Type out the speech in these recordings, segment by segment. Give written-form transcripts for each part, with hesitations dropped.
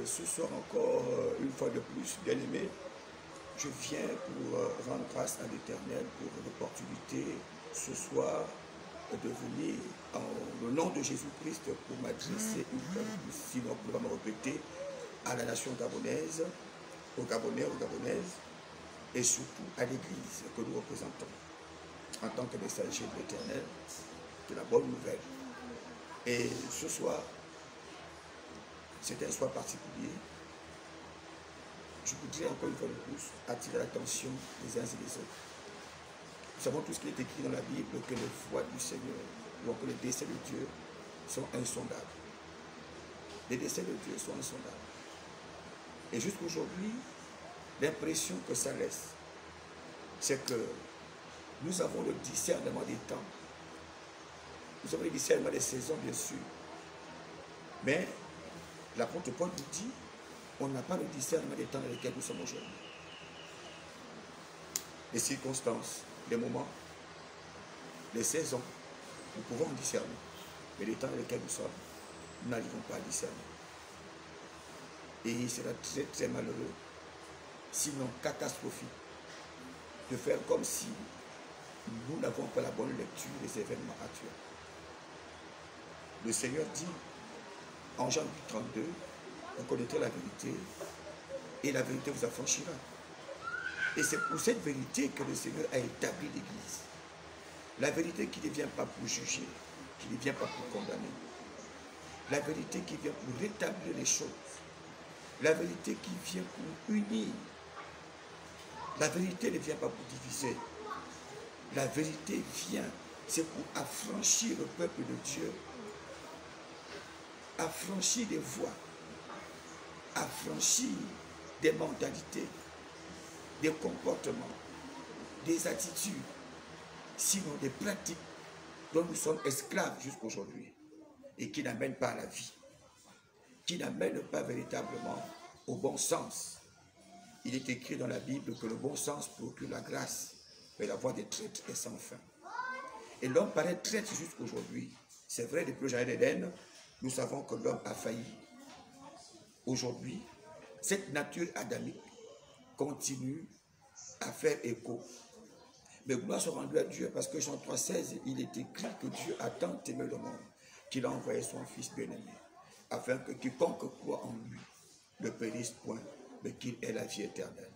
Ce soir encore, une fois de plus, bien aimé, je viens pour rendre grâce à l'Éternel pour l'opportunité ce soir de venir en le nom de Jésus-Christ pour m'adresser une fois de plus, sinon pour me répéter, à la nation gabonaise, aux Gabonais, aux Gabonaises, et surtout à l'Église que nous représentons en tant que messager de l'Éternel, de la bonne nouvelle. Et ce soir, c'est un soir particulier. Je voudrais encore une fois de plus attirer l'attention des uns et des autres. Nous savons tout ce qui est écrit dans la Bible, que les voies du Seigneur, ou encore les desseins de Dieu, sont insondables. Les desseins de Dieu sont insondables. Et jusqu'aujourd'hui, l'impression que ça laisse, c'est que nous avons le discernement des temps. Nous avons le discernement des saisons, bien sûr. Mais l'apôtre Paul nous dit, on n'a pas le discernement des temps dans lesquels nous sommes aujourd'hui. Les circonstances, les moments, les saisons, nous pouvons discerner. Mais les temps dans lesquels nous sommes, nous n'arrivons pas à discerner. Et il sera très très malheureux, sinon catastrophique, de faire comme si nous n'avons pas la bonne lecture des événements actuels. Le Seigneur dit, en Jean 8,32, vous connaîtrez la vérité, et la vérité vous affranchira. Et c'est pour cette vérité que le Seigneur a établi l'Église. La vérité qui ne vient pas pour juger, qui ne vient pas pour condamner. La vérité qui vient pour rétablir les choses. La vérité qui vient pour unir. La vérité ne vient pas pour diviser. La vérité vient, c'est pour affranchir le peuple de Dieu. Affranchir des voies. Affranchir des mentalités, des comportements, des attitudes, sinon des pratiques dont nous sommes esclaves jusqu'aujourd'hui et qui n'amènent pas à la vie, qui n'amènent pas véritablement au bon sens. Il est écrit dans la Bible que le bon sens procure la grâce, mais la voie des traîtres est sans fin. Et l'homme paraît traître jusqu'aujourd'hui. C'est vrai, depuis le jardin d'Éden, nous savons que l'homme a failli. Aujourd'hui, cette nature adamique continue à faire écho. Mais gloire soit rendue à Dieu, parce que Jean 3,16, il est écrit que Dieu a tant aimé le monde qu'il a envoyé son Fils bien-aimé, afin que quiconque croit en lui ne périsse point, mais qu'il ait la vie éternelle.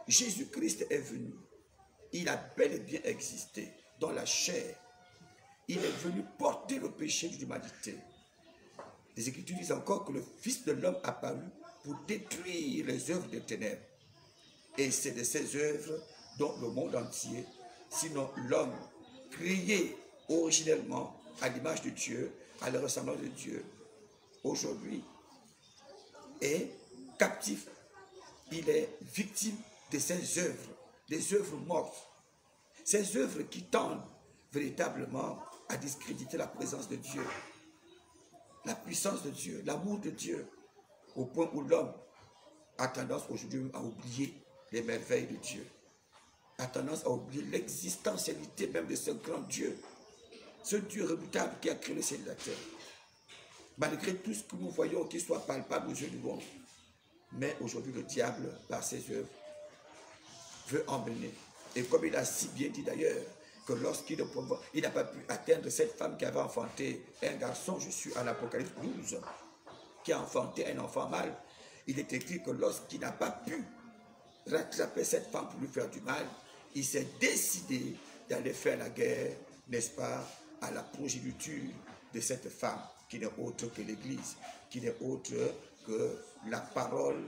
Jésus-Christ est venu. Il a bel et bien existé dans la chair. Il est venu porter le péché de l'humanité. Les Écritures disent encore que le Fils de l'homme apparut pour détruire les œuvres des ténèbres. Et c'est de ces œuvres dont le monde entier, sinon l'homme créé originellement à l'image de Dieu, à la ressemblance de Dieu, aujourd'hui est captif. Il est victime de ces œuvres, des œuvres mortes. Ces œuvres qui tendent véritablement à discréditer la présence de Dieu, la puissance de Dieu, l'amour de Dieu, au point où l'homme a tendance aujourd'hui à oublier les merveilles de Dieu, a tendance à oublier l'existentialité même de ce grand Dieu, ce Dieu redoutable qui a créé le ciel et la terre. Malgré tout ce que nous voyons qui soit palpable aux yeux du monde, mais aujourd'hui le diable, par ses œuvres, veut emmener. Et comme il a si bien dit d'ailleurs, que lorsqu'il n'a pas pu atteindre cette femme qui avait enfanté un garçon, je suis à l'Apocalypse 12, qui a enfanté un enfant mâle, il est écrit que lorsqu'il n'a pas pu rattraper cette femme pour lui faire du mal, il s'est décidé d'aller faire la guerre, n'est-ce pas, à la progéniture de cette femme, qui n'est autre que l'Église, qui n'est autre que la parole,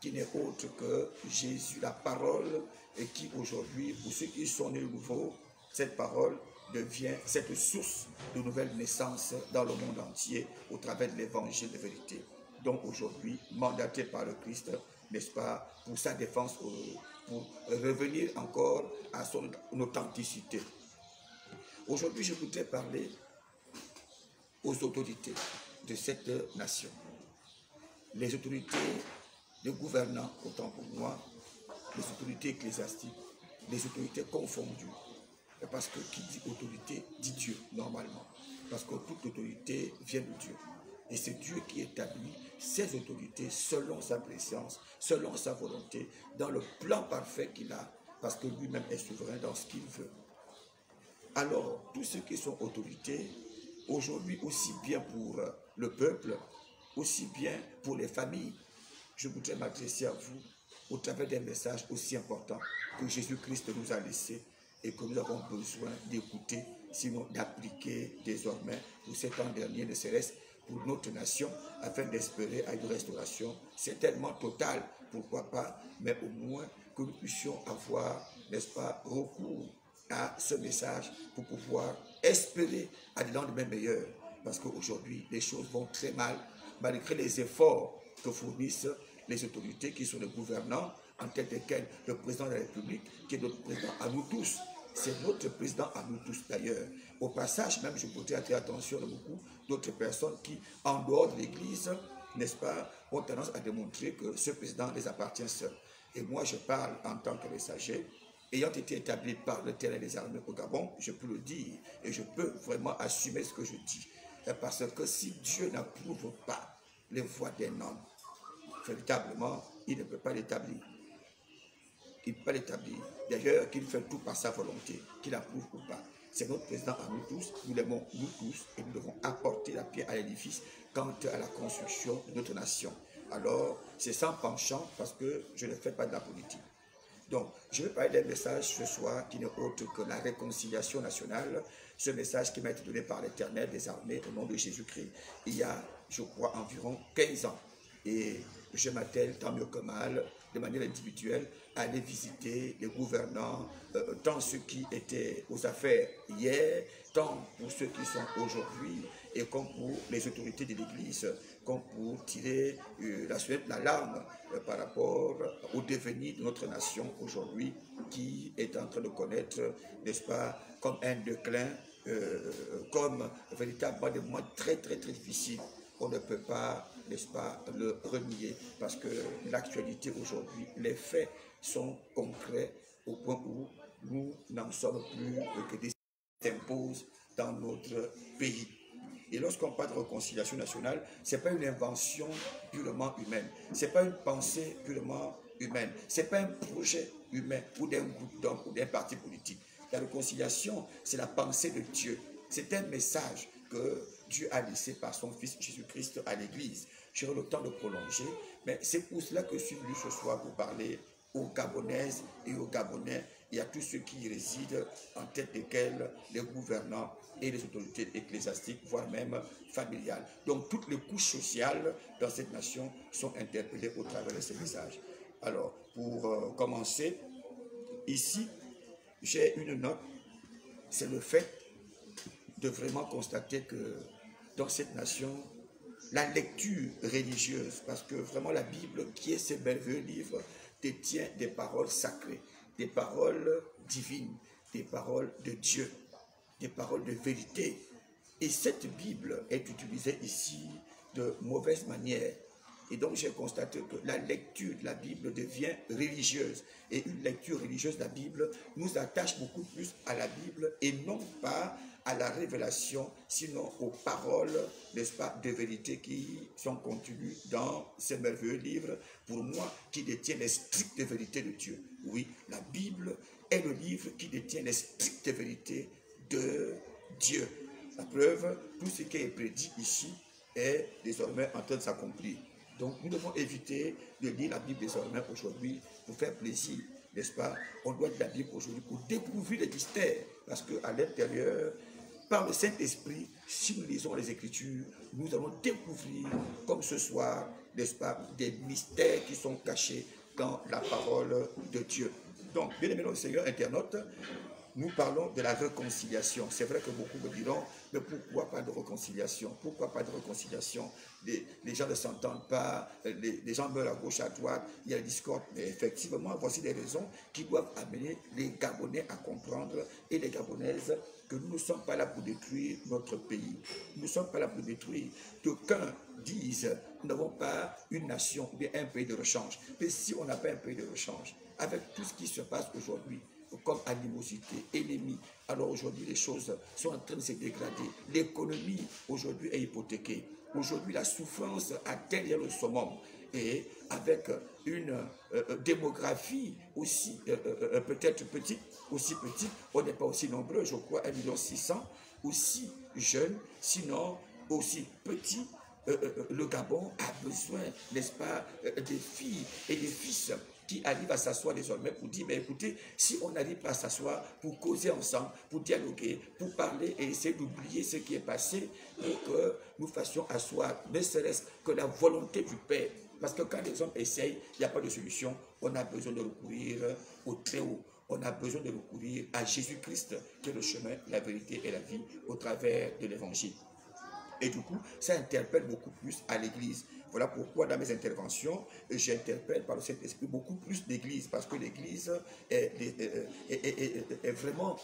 qui n'est autre que Jésus, la parole, et qui aujourd'hui, pour ceux qui sont nés de nouveau, cette parole devient cette source de nouvelle naissance dans le monde entier au travers de l'évangile de vérité. Donc aujourd'hui, mandaté par le Christ, n'est-ce pas, pour sa défense, pour revenir encore à son authenticité. Aujourd'hui, je voudrais parler aux autorités de cette nation. Les autorités, les gouvernants, autant pour moi, les autorités ecclésiastiques, les autorités confondues. Parce que qui dit autorité, dit Dieu, normalement. Parce que toute autorité vient de Dieu. Et c'est Dieu qui établit ses autorités selon sa préscience, selon sa volonté, dans le plan parfait qu'il a, parce que lui-même est souverain dans ce qu'il veut. Alors, tous ceux qui sont autorités, aujourd'hui aussi bien pour le peuple, aussi bien pour les familles, je voudrais m'adresser à vous au travers d'un message aussi important que Jésus-Christ nous a laissé et que nous avons besoin d'écouter, sinon d'appliquer désormais pour ces temps derniers, ne serait-ce pour notre nation, afin d'espérer à une restauration certainement totale, pourquoi pas, mais au moins que nous puissions avoir, n'est-ce pas, recours à ce message pour pouvoir espérer à des lendemains meilleurs. Parce qu'aujourd'hui, les choses vont très mal, malgré les efforts que fournissent les autorités qui sont les gouvernants, en tête desquels le président de la République, qui est notre président à nous tous. C'est notre président à nous tous d'ailleurs. Au passage, même, je voudrais attirer attention de beaucoup d'autres personnes qui, en dehors de l'Église, n'est-ce pas, ont tendance à démontrer que ce président les appartient seul. Et moi, je parle en tant que messager, ayant été établi par le terrain des armées au Gabon, je peux le dire et je peux vraiment assumer ce que je dis. Parce que si Dieu n'approuve pas les voies d'un homme, véritablement, il ne peut pas l'établir. Il ne peut pas l'établir. D'ailleurs, qu'il fait tout par sa volonté, qu'il approuve ou pas. C'est notre président à nous tous, nous l'aimons nous tous, et nous devons apporter la pierre à l'édifice quant à la construction de notre nation. Alors, c'est sans penchant, parce que je ne fais pas de la politique. Donc, je vais parler d'un message ce soir qui n'est autre que la réconciliation nationale, ce message qui m'a été donné par l'Éternel des armées au nom de Jésus-Christ, il y a, je crois, environ 15 ans. Et je m'attelle, tant mieux que mal, de manière individuelle, à aller visiter les gouvernants, tant ceux qui étaient aux affaires hier, tant pour ceux qui sont aujourd'hui, et comme pour les autorités de l'Église, comme pour tirer la sonnette d'alarme par rapport au devenir de notre nation aujourd'hui, qui est en train de connaître, n'est-ce pas, comme un déclin, comme véritablement des moments très très très difficiles. On ne peut pas, n'est-ce pas, le renier, parce que l'actualité aujourd'hui, les faits sont concrets au point où nous n'en sommes plus que des s'imposent dans notre pays. Et lorsqu'on parle de réconciliation nationale, ce n'est pas une invention purement humaine, ce n'est pas une pensée purement humaine, ce n'est pas un projet humain ou d'un groupe d'hommes ou d'un parti politique. La réconciliation, c'est la pensée de Dieu. C'est un message que Dieu a laissé par son Fils Jésus-Christ à l'Église. J'aurai le temps de prolonger, mais c'est pour cela que je suis venu ce soir pour parler aux Gabonaises et aux Gabonais et à tous ceux qui y résident, en tête desquels les gouvernants et les autorités ecclésiastiques, voire même familiales. Donc toutes les couches sociales dans cette nation sont interpellées au travers de ces messages. Alors, pour commencer, ici, j'ai une note, c'est le fait de vraiment constater que dans cette nation, la lecture religieuse, parce que vraiment la Bible, qui est ce merveilleux livre, détient des paroles sacrées, des paroles divines, des paroles de Dieu, des paroles de vérité. Et cette Bible est utilisée ici de mauvaise manière. Et donc j'ai constaté que la lecture de la Bible devient religieuse. Et une lecture religieuse de la Bible nous attache beaucoup plus à la Bible et non pas à la révélation, sinon aux paroles, n'est-ce pas, de vérité qui sont contenues dans ce merveilleux livre, pour moi, qui détient les strictes vérités de Dieu. Oui, la Bible est le livre qui détient les strictes vérités de Dieu. La preuve, tout ce qui est prédit ici est désormais en train de s'accomplir. Donc nous devons éviter de lire la Bible désormais aujourd'hui pour faire plaisir, n'est-ce pas? On doit lire la Bible aujourd'hui pour découvrir les mystères, parce qu'à l'intérieur, par le Saint-Esprit, si nous lisons les Écritures, nous allons découvrir, comme ce soir, n'est-ce pas, des mystères qui sont cachés dans la parole de Dieu. Donc, bien aimé le Seigneur internaute, nous parlons de la réconciliation. C'est vrai que beaucoup me diront, mais pourquoi pas de réconciliation? Pourquoi pas de réconciliation? Les gens ne s'entendent pas, les gens meurent à gauche, à droite, il y a la discorde. Mais effectivement, voici des raisons qui doivent amener les Gabonais à comprendre et les Gabonaises que nous ne sommes pas là pour détruire notre pays. Nous ne sommes pas là pour détruire. D'aucuns disent, nous n'avons pas une nation ou bien un pays de rechange. Mais si on n'a pas un pays de rechange, avec tout ce qui se passe aujourd'hui, comme animosité, ennemis. Alors aujourd'hui, les choses sont en train de se dégrader. L'économie aujourd'hui est hypothéquée. aujourd'hui la souffrance atteint le summum. Et avec une démographie aussi peut-être petite, on n'est pas aussi nombreux, je crois 1,6 million, aussi jeunes, sinon aussi petits. Le Gabon a besoin, n'est-ce pas, des filles et des fils qui arrivent à s'asseoir désormais pour dire, mais écoutez, si on n'arrive pas à s'asseoir pour causer ensemble, pour dialoguer, pour parler et essayer d'oublier ce qui est passé, pour que nous fassions asseoir, ne serait-ce que la volonté du Père. Parce que quand les hommes essayent, il n'y a pas de solution, on a besoin de recourir au Très-Haut. On a besoin de recourir à Jésus-Christ, qui est le chemin, la vérité et la vie, au travers de l'Évangile. Et du coup, ça interpelle beaucoup plus à l'Église. Voilà pourquoi dans mes interventions, j'interpelle par le Saint-Esprit beaucoup plus l'Église, parce que l'Église est vraiment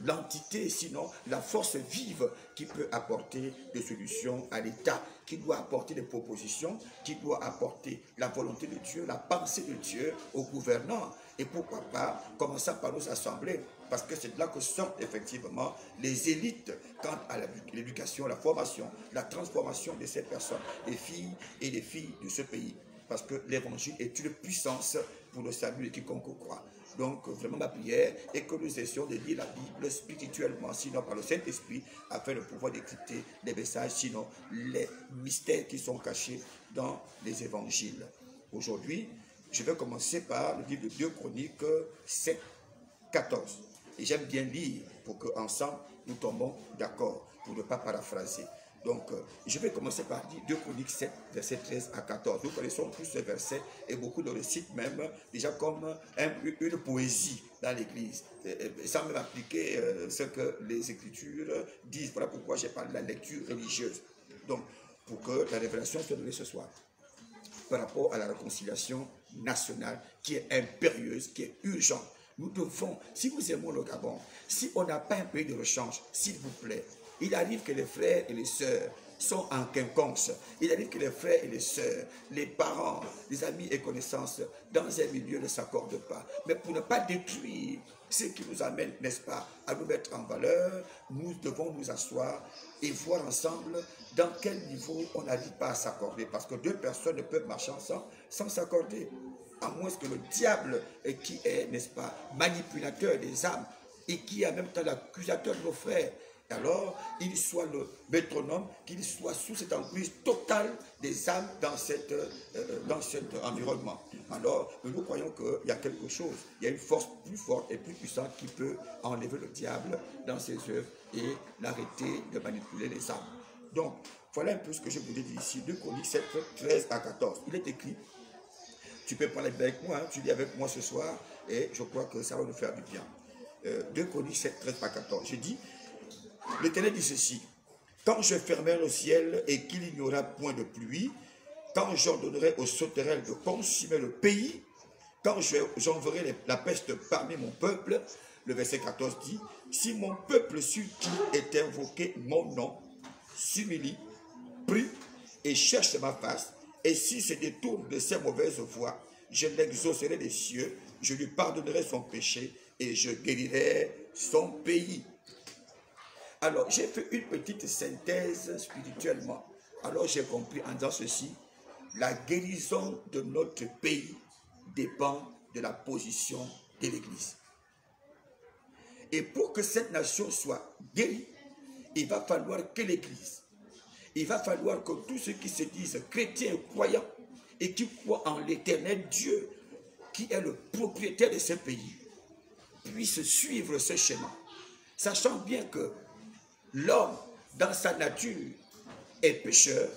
l'entité, sinon la force vive qui peut apporter des solutions à l'État, qui doit apporter des propositions, qui doit apporter la volonté de Dieu, la pensée de Dieu aux gouvernants. Et pourquoi pas, commençant par nos assemblées, parce que c'est de là que sortent effectivement les élites quant à l'éducation, la formation, la transformation de ces personnes, les filles et les filles de ce pays. Parce que l'évangile est une puissance pour le salut de quiconque croit. Donc vraiment ma prière est que nous essayons de lire la Bible spirituellement, sinon par le Saint-Esprit, afin de pouvoir décrypter les messages, sinon les mystères qui sont cachés dans les évangiles. Aujourd'hui, je vais commencer par le livre de 2 Chroniques 7, 14. Et j'aime bien lire pour qu'ensemble nous tombons d'accord, pour ne pas paraphraser. Donc, je vais commencer par dire 2 Chroniques 7, versets 13 à 14. Nous connaissons tous ces versets et beaucoup le récitent même déjà comme une poésie dans l'Église, sans même appliquer ce que les Écritures disent. Voilà pourquoi j'ai parlé de la lecture religieuse. Donc, pour que la révélation soit donnée ce soir, par rapport à la réconciliation nationale qui est impérieuse, qui est urgente. Nous devons, si nous aimons le Gabon, si on n'a pas un pays de rechange, s'il vous plaît, il arrive que les frères et les sœurs sont en quinconce. Il arrive que les frères et les sœurs, les parents, les amis et connaissances, dans un milieu ne s'accordent pas. Mais pour ne pas détruire ce qui nous amène, n'est-ce pas, à nous mettre en valeur, nous devons nous asseoir et voir ensemble dans quel niveau on n'arrive pas à s'accorder. Parce que deux personnes ne peuvent marcher ensemble sans s'accorder. À moins que le diable, qui est, n'est-ce pas, manipulateur des âmes et qui est en même temps l'accusateur de nos frères, alors il soit le métronome, qu'il soit sous cette emprise totale des âmes dans cet environnement. Alors nous croyons qu'il y a quelque chose, il y a une force plus forte et plus puissante qui peut enlever le diable dans ses œuvres et l'arrêter de manipuler les âmes. Donc voilà un peu ce que je voulais dire ici. 2 Chroniques 7, 13 à 14. Il est écrit, tu peux parler avec moi, hein, tu lis avec moi ce soir et je crois que ça va nous faire du bien. 2 Chroniques 7, 13 à 14. Je dis, l'Éternel dit ceci, quand je fermerai le ciel et qu'il n'y aura point de pluie, quand j'ordonnerai aux sauterelles de consumer le pays, quand j'enverrai la peste parmi mon peuple, le verset 14 dit, si mon peuple sur qui est invoqué mon nom, s'humilie, prie et cherche ma face, et s'il se détourne de ses mauvaises voies, je l'exaucerai des cieux, je lui pardonnerai son péché et je guérirai son pays. Alors, j'ai fait une petite synthèse spirituellement. Alors, j'ai compris en disant ceci, la guérison de notre pays dépend de la position de l'Église. Et pour que cette nation soit guérie, il va falloir que l'Église, il va falloir que tous ceux qui se disent chrétiens et croyants et qui croient en l'Éternel Dieu, qui est le propriétaire de ce pays, puissent suivre ce chemin, sachant bien que l'homme, dans sa nature, est pécheur.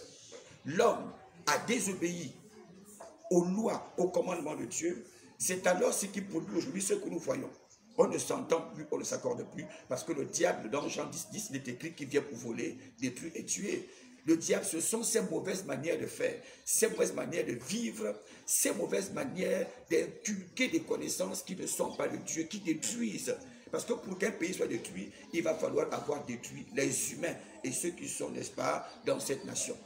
L'homme a désobéi aux lois, aux commandements de Dieu. C'est alors ce qui produit aujourd'hui ce que nous voyons. On ne s'entend plus, on ne s'accorde plus, parce que le diable, dans Jean 10, 10, il est écrit qu'il vient pour voler, détruire et tuer. Le diable, ce sont ses mauvaises manières de faire, ses mauvaises manières de vivre, ses mauvaises manières d'inculquer des connaissances qui ne sont pas de Dieu, qui détruisent. Parce que pour qu'un pays soit détruit, il va falloir avoir détruit les humains et ceux qui sont, n'est-ce pas, dans cette nation.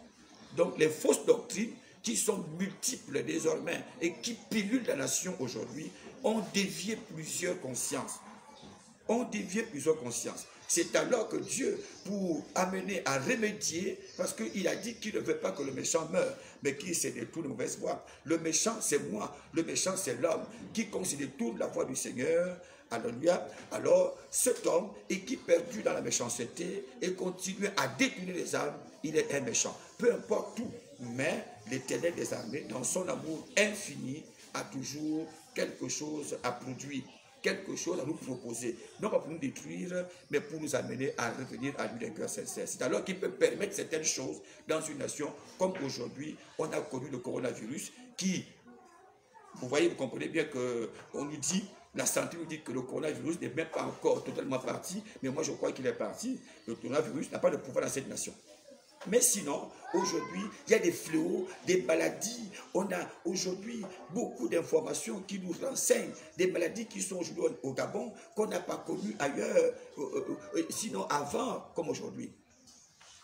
Donc les fausses doctrines qui sont multiples désormais et qui pilulent la nation aujourd'hui ont dévié plusieurs consciences. Ont dévié plusieurs consciences. C'est alors que Dieu, pour amener à remédier, parce qu'il a dit qu'il ne veut pas que le méchant meure, mais qu'il se détourne de mauvaise voie. Le méchant, c'est moi. Le méchant, c'est l'homme. Quiconque se détourne la voie du Seigneur, alléluia, alors cet homme, et qui perdu dans la méchanceté, et continue à détourner les âmes, il est un méchant. Peu importe tout, mais l'Éternel des armées, dans son amour infini, a toujours quelque chose à produire, quelque chose à nous proposer, non pas pour nous détruire, mais pour nous amener à revenir à lui d'un cœur sincère. C'est alors qu'il peut permettre certaines choses dans une nation, comme aujourd'hui, on a connu le coronavirus, qui, vous voyez, vous comprenez bien qu'on nous dit, la santé nous dit que le coronavirus n'est même pas encore totalement parti, mais moi je crois qu'il est parti. Le coronavirus n'a pas de pouvoir dans cette nation. Mais sinon, aujourd'hui, il y a des fléaux, des maladies. On a aujourd'hui beaucoup d'informations qui nous renseignent, des maladies qui sont aujourd'hui au Gabon, qu'on n'a pas connues ailleurs, sinon avant, comme aujourd'hui.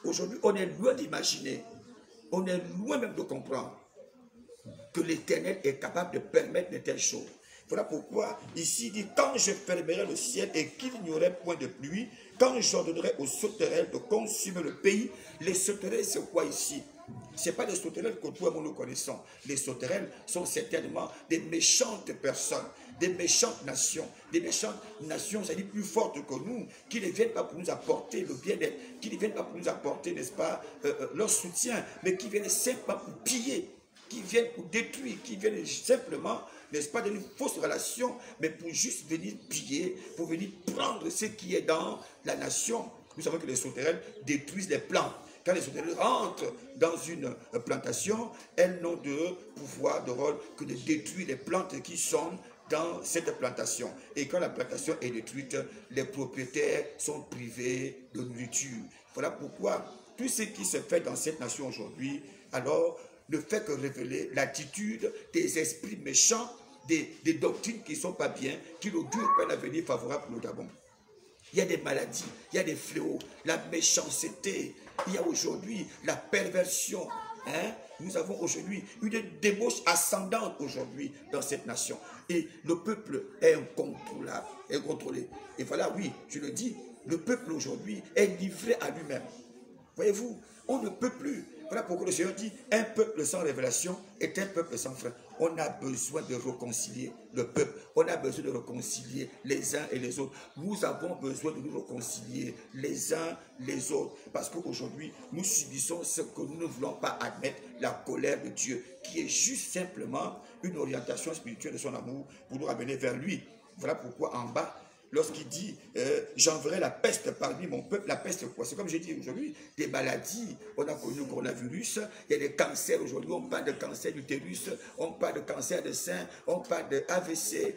Aujourd'hui, on est loin d'imaginer, on est loin même de comprendre que l'Éternel est capable de permettre de telles choses. Voilà pourquoi ici il dit, quand je fermerai le ciel et qu'il n'y aurait point de pluie, quand j'ordonnerai aux sauterelles de consumer le pays. Les sauterelles, c'est quoi ici? Ce n'est pas des sauterelles que toi et moi nous connaissons. Les sauterelles sont certainement des méchantes personnes, des méchantes nations, c'est-à-dire plus fortes que nous, qui ne viennent pas pour nous apporter le bien-être, qui ne viennent pas pour nous apporter, n'est-ce pas, leur soutien, mais qui viennent simplement pour piller, qui viennent pour détruire, qui viennent simplement, n'est-ce pas, d'une fausse relation, mais pour juste venir piller, pour venir prendre ce qui est dans la nation. Nous savons que les sauterelles détruisent les plantes. Quand les sauterelles rentrent dans une plantation, elles n'ont de pouvoir, de rôle que de détruire les plantes qui sont dans cette plantation. Et quand la plantation est détruite, les propriétaires sont privés de nourriture. Voilà pourquoi tout ce qui se fait dans cette nation aujourd'hui, alors, ne fait que révéler l'attitude des esprits méchants, des doctrines qui ne sont pas bien, qui n'augurent pas un avenir favorable pour le Gabon. Il y a des maladies, il y a des fléaux, la méchanceté, il y a aujourd'hui la perversion. Hein? Nous avons aujourd'hui une débauche ascendante aujourd'hui dans cette nation. Et le peuple est incontrôlable, incontrôlé. Et voilà, oui, je le dis, le peuple aujourd'hui est livré à lui-même. Voyez-vous, on ne peut plus. Voilà pourquoi le Seigneur dit, un peuple sans révélation est un peuple sans frein. On a besoin de réconcilier le peuple. On a besoin de réconcilier les uns et les autres. Nous avons besoin de nous réconcilier les uns les autres. Parce qu'aujourd'hui, nous subissons ce que nous ne voulons pas admettre, la colère de Dieu, qui est juste simplement une orientation spirituelle de son amour pour nous ramener vers lui. Voilà pourquoi en bas, lorsqu'il dit j'enverrai la peste parmi mon peuple, la peste quoi? C'est comme j'ai dit aujourd'hui, des maladies, on a connu le coronavirus, il y a des cancers aujourd'hui, on parle de cancer d'utérus, on parle de cancer de sein, on parle de AVC,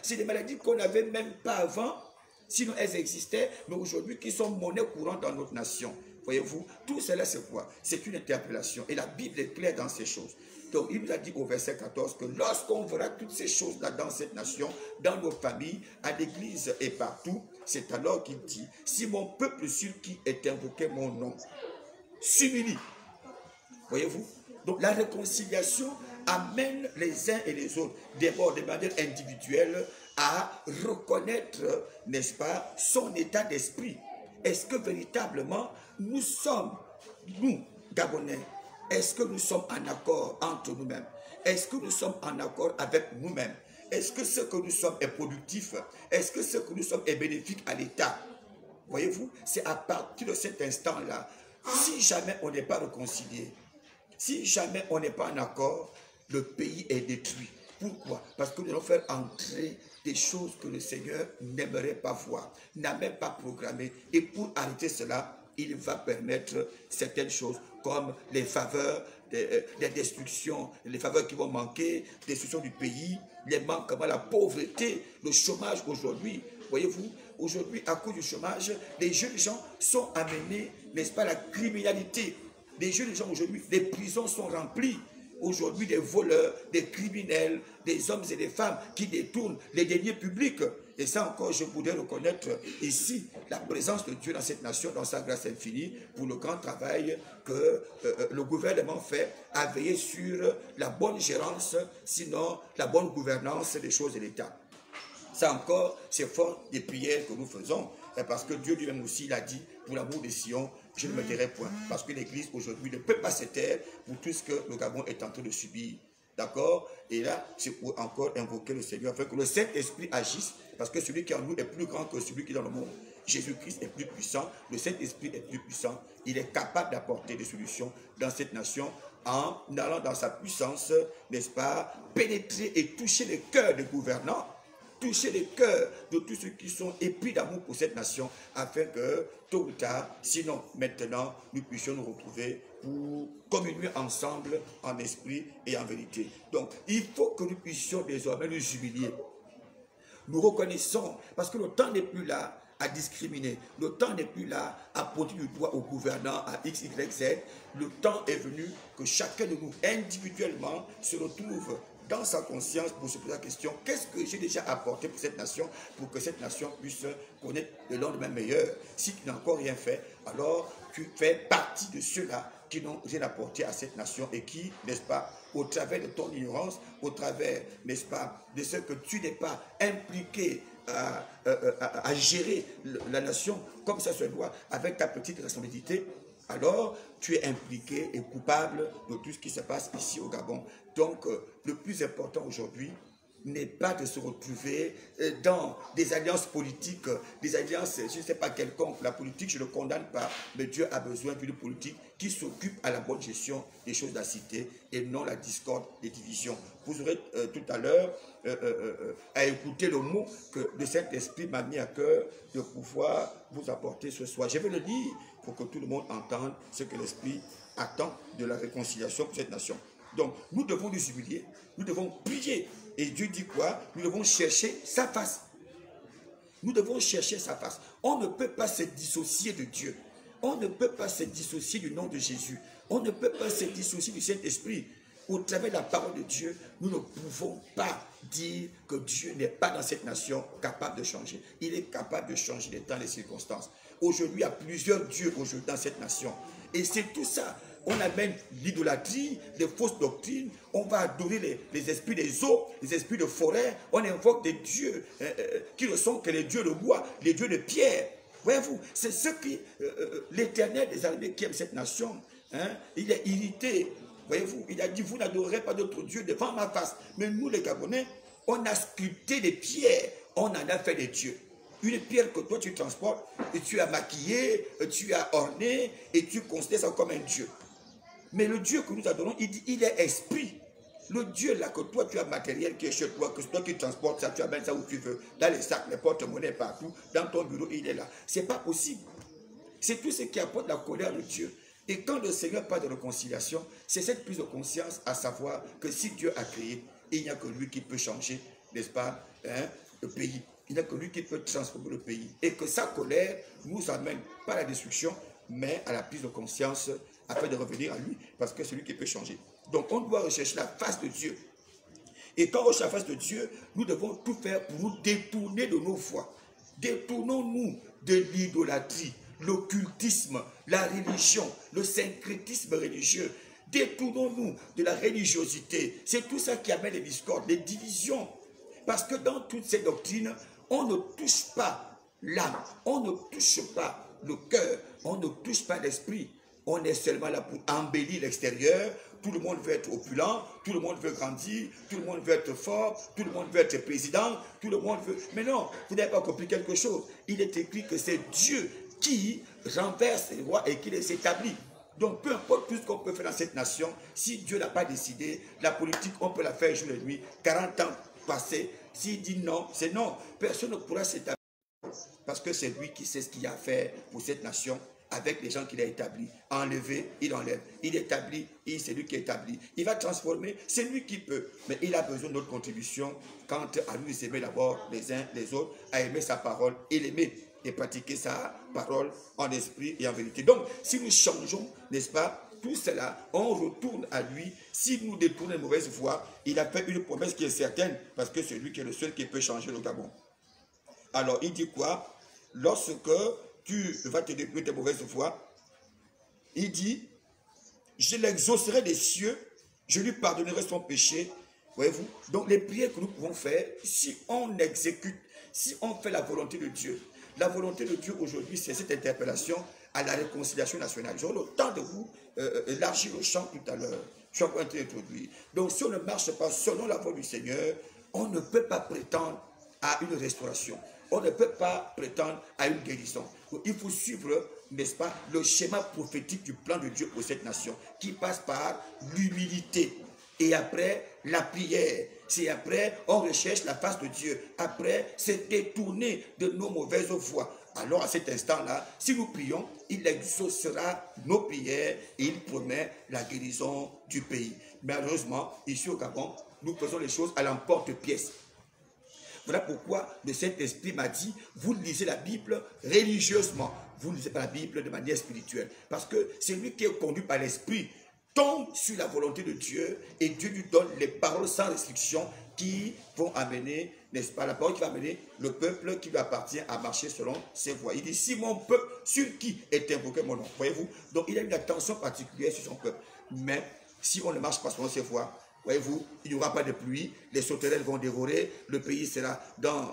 c'est des maladies qu'on n'avait même pas avant, sinon elles existaient, mais aujourd'hui qui sont monnaie courante dans notre nation. Voyez-vous, tout cela c'est quoi? C'est une interpellation et la Bible est claire dans ces choses. Donc, il nous a dit au verset 14 que lorsqu'on verra toutes ces choses-là dans cette nation, dans nos familles, à l'église et partout, c'est alors qu'il dit, si mon peuple sur qui est invoqué mon nom s'humilie. Voyez-vous? Donc, la réconciliation amène les uns et les autres, d'abord de manière individuelle, à reconnaître, n'est-ce pas, son état d'esprit. Est-ce que véritablement, nous sommes, nous, Gabonais, est-ce que nous sommes en accord entre nous-mêmes? Est-ce que nous sommes en accord avec nous-mêmes? Est-ce que ce que nous sommes est productif? Est-ce que ce que nous sommes est bénéfique à l'État? Voyez-vous, c'est à partir de cet instant-là, si jamais on n'est pas réconcilié, si jamais on n'est pas en accord, le pays est détruit. Pourquoi? Parce que nous allons faire entrer des choses que le Seigneur n'aimerait pas voir, n'a même pas programmé. Et pour arrêter cela, il va permettre certaines choses comme les faveurs, des destructions, les faveurs qui vont manquer, destruction du pays, les manquements, la pauvreté, le chômage aujourd'hui. Voyez-vous, aujourd'hui, à cause du chômage, les jeunes gens sont amenés, n'est-ce pas, à la criminalité. Les jeunes gens aujourd'hui, les prisons sont remplies. Aujourd'hui, des voleurs, des criminels, des hommes et des femmes qui détournent les deniers publics. Et ça encore, je voudrais reconnaître ici la présence de Dieu dans cette nation, dans sa grâce infinie, pour le grand travail que le gouvernement fait à veiller sur la bonne gérance, sinon la bonne gouvernance des choses de l'État. Ça encore, c'est fort des prières que nous faisons Et parce que Dieu lui-même aussi, il a dit, pour l'amour de Sion, je ne me tairai point. Parce que l'Église aujourd'hui ne peut pas se taire pour tout ce que le Gabon est en train de subir. D'accord? Et là, c'est pour encore invoquer le Seigneur, afin que le Saint-Esprit agisse, parce que celui qui est en nous est plus grand que celui qui est dans le monde. Jésus-Christ est plus puissant, le Saint-Esprit est plus puissant. Il est capable d'apporter des solutions dans cette nation en allant dans sa puissance, n'est-ce pas, pénétrer et toucher les cœurs des gouvernants, toucher les cœurs de tous ceux qui sont épris d'amour pour cette nation, afin que, tôt ou tard, sinon maintenant, nous puissions nous retrouver pour communier ensemble en esprit et en vérité. Donc, il faut que nous puissions désormais nous humilier. Nous reconnaissons, parce que le temps n'est plus là à discriminer, le temps n'est plus là à pointer du doigt au gouvernant, à X, Y, Z. Le temps est venu que chacun de nous, individuellement, se retrouve dans sa conscience pour se poser la question, qu'est-ce que j'ai déjà apporté pour cette nation, pour que cette nation puisse connaître le lendemain meilleur. Si tu n'as encore rien fait, alors tu fais partie de ceux-là qui n'ont rien apporté à cette nation et qui, n'est-ce pas, au travers de ton ignorance, au travers, n'est-ce pas, de ce que tu n'es pas impliqué à gérer la nation comme ça se doit, avec ta petite responsabilité, alors tu es impliqué et coupable de tout ce qui se passe ici au Gabon. Donc, le plus important aujourd'hui n'est pas de se retrouver dans des alliances politiques, des alliances, je ne sais pas quelconque. La politique, je ne le condamne pas, mais Dieu a besoin d'une politique qui s'occupe à la bonne gestion des choses de la cité et non la discorde, les divisions. Vous aurez tout à l'heure à écouter le mot que le Saint-Esprit m'a mis à cœur de pouvoir vous apporter ce soir. Je vais le lire pour que tout le monde entende ce que l'Esprit attend de la réconciliation pour cette nation. Donc, nous devons nous humilier, nous devons prier. Et Dieu dit quoi? Nous devons chercher sa face. Nous devons chercher sa face. On ne peut pas se dissocier de Dieu. On ne peut pas se dissocier du nom de Jésus. On ne peut pas se dissocier du Saint-Esprit. Au travers de la parole de Dieu, nous ne pouvons pas dire que Dieu n'est pas dans cette nation capable de changer. Il est capable de changer les temps, les circonstances. Aujourd'hui, il y a plusieurs dieux aujourd'hui dans cette nation. Et c'est tout ça. On amène l'idolâtrie, les fausses doctrines, on va adorer les esprits des eaux, les esprits de forêt, on invoque des dieux qui ne sont que les dieux de bois, les dieux de pierre. Voyez-vous, c'est ce qui, l'Éternel des armées qui aime cette nation, hein, il est irrité. Voyez-vous, il a dit, vous n'adorerez pas d'autres dieux devant ma face. Mais nous les Gabonais, on a sculpté des pierres, on en a fait des dieux. Une pierre que toi tu transportes, et tu as maquillé, tu as orné, et tu considères ça comme un dieu. Mais le Dieu que nous adorons, il dit, il est esprit. Le Dieu là que toi tu as matériel qui est chez toi, que c'est toi qui transportes ça, tu amènes ça où tu veux, dans les sacs, les porte-monnaies partout, dans ton bureau, il est là. C'est pas possible. C'est tout ce qui apporte la colère de Dieu. Et quand le Seigneur parle de réconciliation, c'est cette prise de conscience à savoir que si Dieu a créé, il n'y a que lui qui peut changer, n'est-ce pas, hein, le pays. Il n'y a que lui qui peut transformer le pays. Et que sa colère nous amène pas à la destruction, mais à la prise de conscience afin de revenir à lui, parce que c'est lui qui peut changer. Donc on doit rechercher la face de Dieu. Et quand on recherche la face de Dieu, nous devons tout faire pour nous détourner de nos voies. Détournons-nous de l'idolâtrie, l'occultisme, la religion, le syncrétisme religieux. Détournons-nous de la religiosité. C'est tout ça qui amène les discordes, les divisions. Parce que dans toutes ces doctrines, on ne touche pas l'âme, on ne touche pas le cœur, on ne touche pas l'esprit. On est seulement là pour embellir l'extérieur. Tout le monde veut être opulent, tout le monde veut grandir, tout le monde veut être fort, tout le monde veut être président, tout le monde veut... Mais non, vous n'avez pas compris quelque chose. Il est écrit que c'est Dieu qui renverse les rois et qui les établit. Donc, peu importe tout ce qu'on peut faire dans cette nation, si Dieu n'a pas décidé, la politique, on peut la faire jour et nuit, 40 ans passés. S'il dit non, c'est non. Personne ne pourra s'établir. Parce que c'est lui qui sait ce qu'il a fait pour cette nation, avec les gens qu'il a établis. Enlever, il enlève. Il établit, c'est lui qui établit. Il va transformer, c'est lui qui peut. Mais il a besoin de notre contribution quant à lui de s'aimer d'abord les uns les autres, à aimer sa parole et l'aimer et pratiquer sa parole en esprit et en vérité. Donc, si nous changeons, n'est-ce pas, tout cela, on retourne à lui. Si nous détournons les mauvaises voies, il a fait une promesse qui est certaine, parce que c'est lui qui est le seul qui peut changer le Gabon. Alors, il dit quoi? Lorsque tu vas te détourner tes mauvaises voies, il dit, je l'exaucerai des cieux, je lui pardonnerai son péché. Voyez-vous? Donc, les prières que nous pouvons faire, si on exécute, si on fait la volonté de Dieu, La volonté de Dieu aujourd'hui, c'est cette interpellation à la réconciliation nationale. J'aurai le temps de vous élargir le champ tout à l'heure. Je suis encore en train d'introduire. Donc, si on ne marche pas selon la voie du Seigneur, on ne peut pas prétendre à une restauration. On ne peut pas prétendre à une guérison. Donc, il faut suivre, n'est-ce pas, le schéma prophétique du plan de Dieu pour cette nation, qui passe par l'humilité. Et après, la prière. C'est après, on recherche la face de Dieu. Après, c'est détourner de nos mauvaises voies. Alors, à cet instant-là, si nous prions, il exaucera nos prières et il promet la guérison du pays. Malheureusement, ici au Gabon, nous faisons les choses à l'emporte-pièce. Voilà pourquoi le Saint-Esprit m'a dit, vous lisez la Bible religieusement. Vous ne lisez pas la Bible de manière spirituelle. Parce que c'est lui qui est conduit par l'Esprit tombe sur la volonté de Dieu et Dieu lui donne les paroles sans restriction qui vont amener, n'est-ce pas, la parole qui va amener le peuple qui lui appartient à marcher selon ses voies. Il dit, si mon peuple, sur qui est invoqué mon nom, voyez-vous, donc il a une attention particulière sur son peuple. Mais si on ne marche pas selon ses voies, voyez-vous, il n'y aura pas de pluie, les sauterelles vont dévorer, le pays sera dans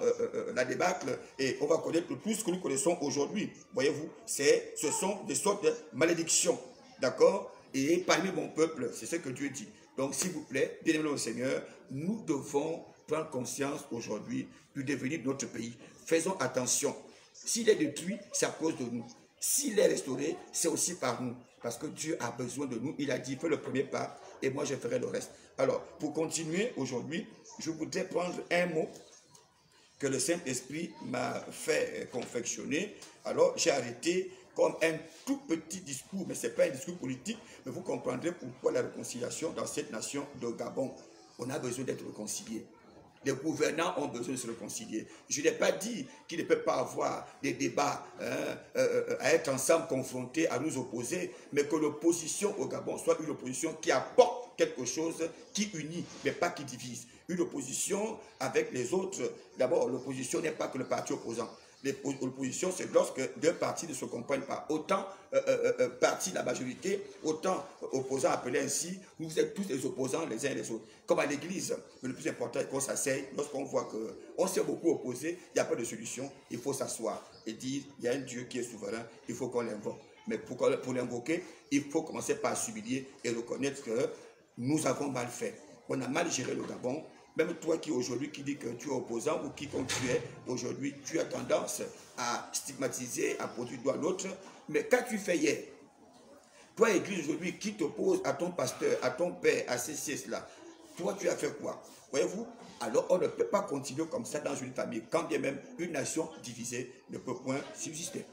la débâcle et on va connaître tout ce que nous connaissons aujourd'hui. Voyez-vous, ce sont des sortes de malédictions, d'accord? Et parmi mon peuple, c'est ce que Dieu dit. Donc, s'il vous plaît, bien-aimés au Seigneur, nous devons prendre conscience aujourd'hui du devenir de notre pays. Faisons attention. S'il est détruit, c'est à cause de nous. S'il est restauré, c'est aussi par nous. Parce que Dieu a besoin de nous. Il a dit, fais le premier pas et moi je ferai le reste. Alors, pour continuer aujourd'hui, je voudrais prendre un mot que le Saint-Esprit m'a fait confectionner. Alors, j'ai arrêté comme un tout petit discours, mais ce n'est pas un discours politique, mais vous comprendrez pourquoi la réconciliation dans cette nation de Gabon. On a besoin d'être réconciliés. Les gouvernants ont besoin de se réconcilier. Je n'ai pas dit qu'il ne peut pas avoir des débats, à être ensemble confrontés, à nous opposer, mais que l'opposition au Gabon soit une opposition qui apporte quelque chose, qui unit, mais pas qui divise. Une opposition avec les autres. D'abord, l'opposition n'est pas que le parti opposant. L'opposition, c'est lorsque deux partis ne se comprennent pas. Autant partis la majorité, autant opposants appelés ainsi, vous êtes tous des opposants les uns et les autres. Comme à l'église, le plus important est qu'on s'asseye. Lorsqu'on voit qu'on s'est beaucoup opposé, il n'y a pas de solution, il faut s'asseoir et dire, il y a un Dieu qui est souverain, il faut qu'on l'invoque. Mais pour l'invoquer, il faut commencer par s'humilier et reconnaître que nous avons mal fait. On a mal géré le Gabon. Même toi qui aujourd'hui qui dis que tu es opposant ou qui comme tu es aujourd'hui, tu as tendance à stigmatiser, à pointer du doigt l'autre. Mais qu'as-tu fait hier? Toi, église aujourd'hui, qui t'oppose à ton pasteur, à ton père, à ces là, toi tu as fait quoi? Voyez-vous? Alors on ne peut pas continuer comme ça dans une famille, quand bien même une nation divisée ne peut point subsister.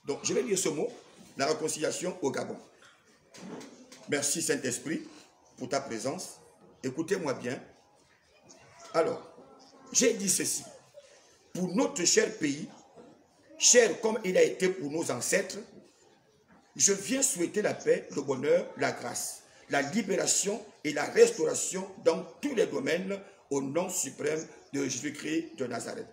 Donc je vais lire ce mot, la réconciliation au Gabon. Merci Saint-Esprit pour ta présence. Écoutez-moi bien. Alors, j'ai dit ceci, pour notre cher pays, cher comme il a été pour nos ancêtres, je viens souhaiter la paix, le bonheur, la grâce, la libération et la restauration dans tous les domaines au nom suprême de Jésus-Christ de Nazareth.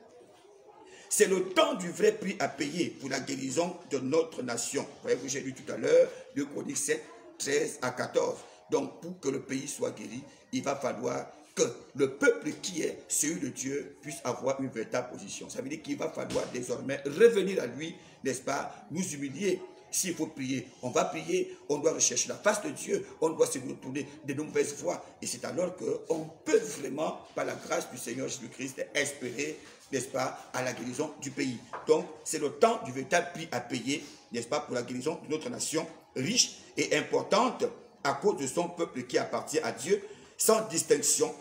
C'est le temps du vrai prix à payer pour la guérison de notre nation. Voyez-vous, j'ai lu tout à l'heure, 2 Chroniques 7, 13 à 14. Donc, pour que le pays soit guéri, il va falloir que le peuple qui est celui de Dieu puisse avoir une véritable position. Ça veut dire qu'il va falloir désormais revenir à lui, n'est-ce pas, nous humilier. S'il faut prier, on va prier, on doit rechercher la face de Dieu, on doit se retourner de mauvaises voies. Et c'est alors qu'on peut vraiment, par la grâce du Seigneur Jésus-Christ, espérer, n'est-ce pas, à la guérison du pays. Donc, c'est le temps du véritable prix à payer, n'est-ce pas, pour la guérison de notre nation riche et importante à cause de son peuple qui appartient à Dieu, sans distinction,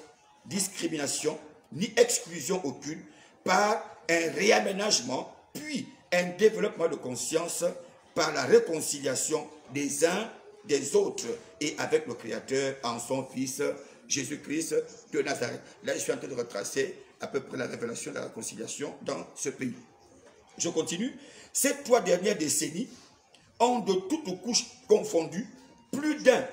discrimination, ni exclusion aucune, par un réaménagement, puis un développement de conscience par la réconciliation des uns des autres et avec le Créateur en son Fils Jésus-Christ de Nazareth. Là, je suis en train de retracer à peu près la révélation de la réconciliation dans ce pays. Je continue. Ces 3 dernières décennies ont de toutes couches confondues plus d'un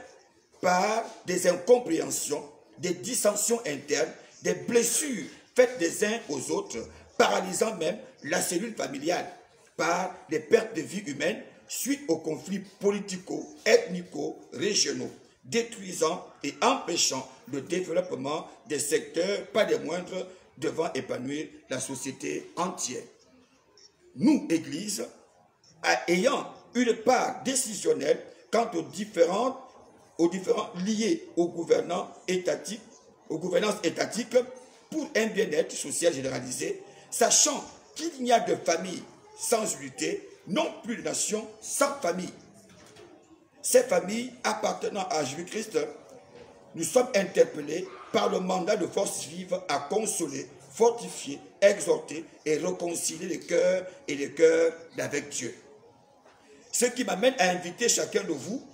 par des incompréhensions, des dissensions internes, des blessures faites des uns aux autres, paralysant même la cellule familiale, par des pertes de vie humaine suite aux conflits politico-ethnico-régionaux, détruisant et empêchant le développement des secteurs, pas des moindres, devant épanouir la société entière. nous, Église, ayant une part décisionnelle quant aux différents liés aux gouvernances étatiques pour un bien-être social généralisé, sachant qu'il n'y a de famille sans unité, non plus de nation sans famille. Ces familles appartenant à Jésus-Christ, nous sommes interpellés par le mandat de force vive à consoler, fortifier, exhorter et réconcilier les cœurs et les cœurs avec Dieu. Ce qui m'amène à inviter chacun de vous,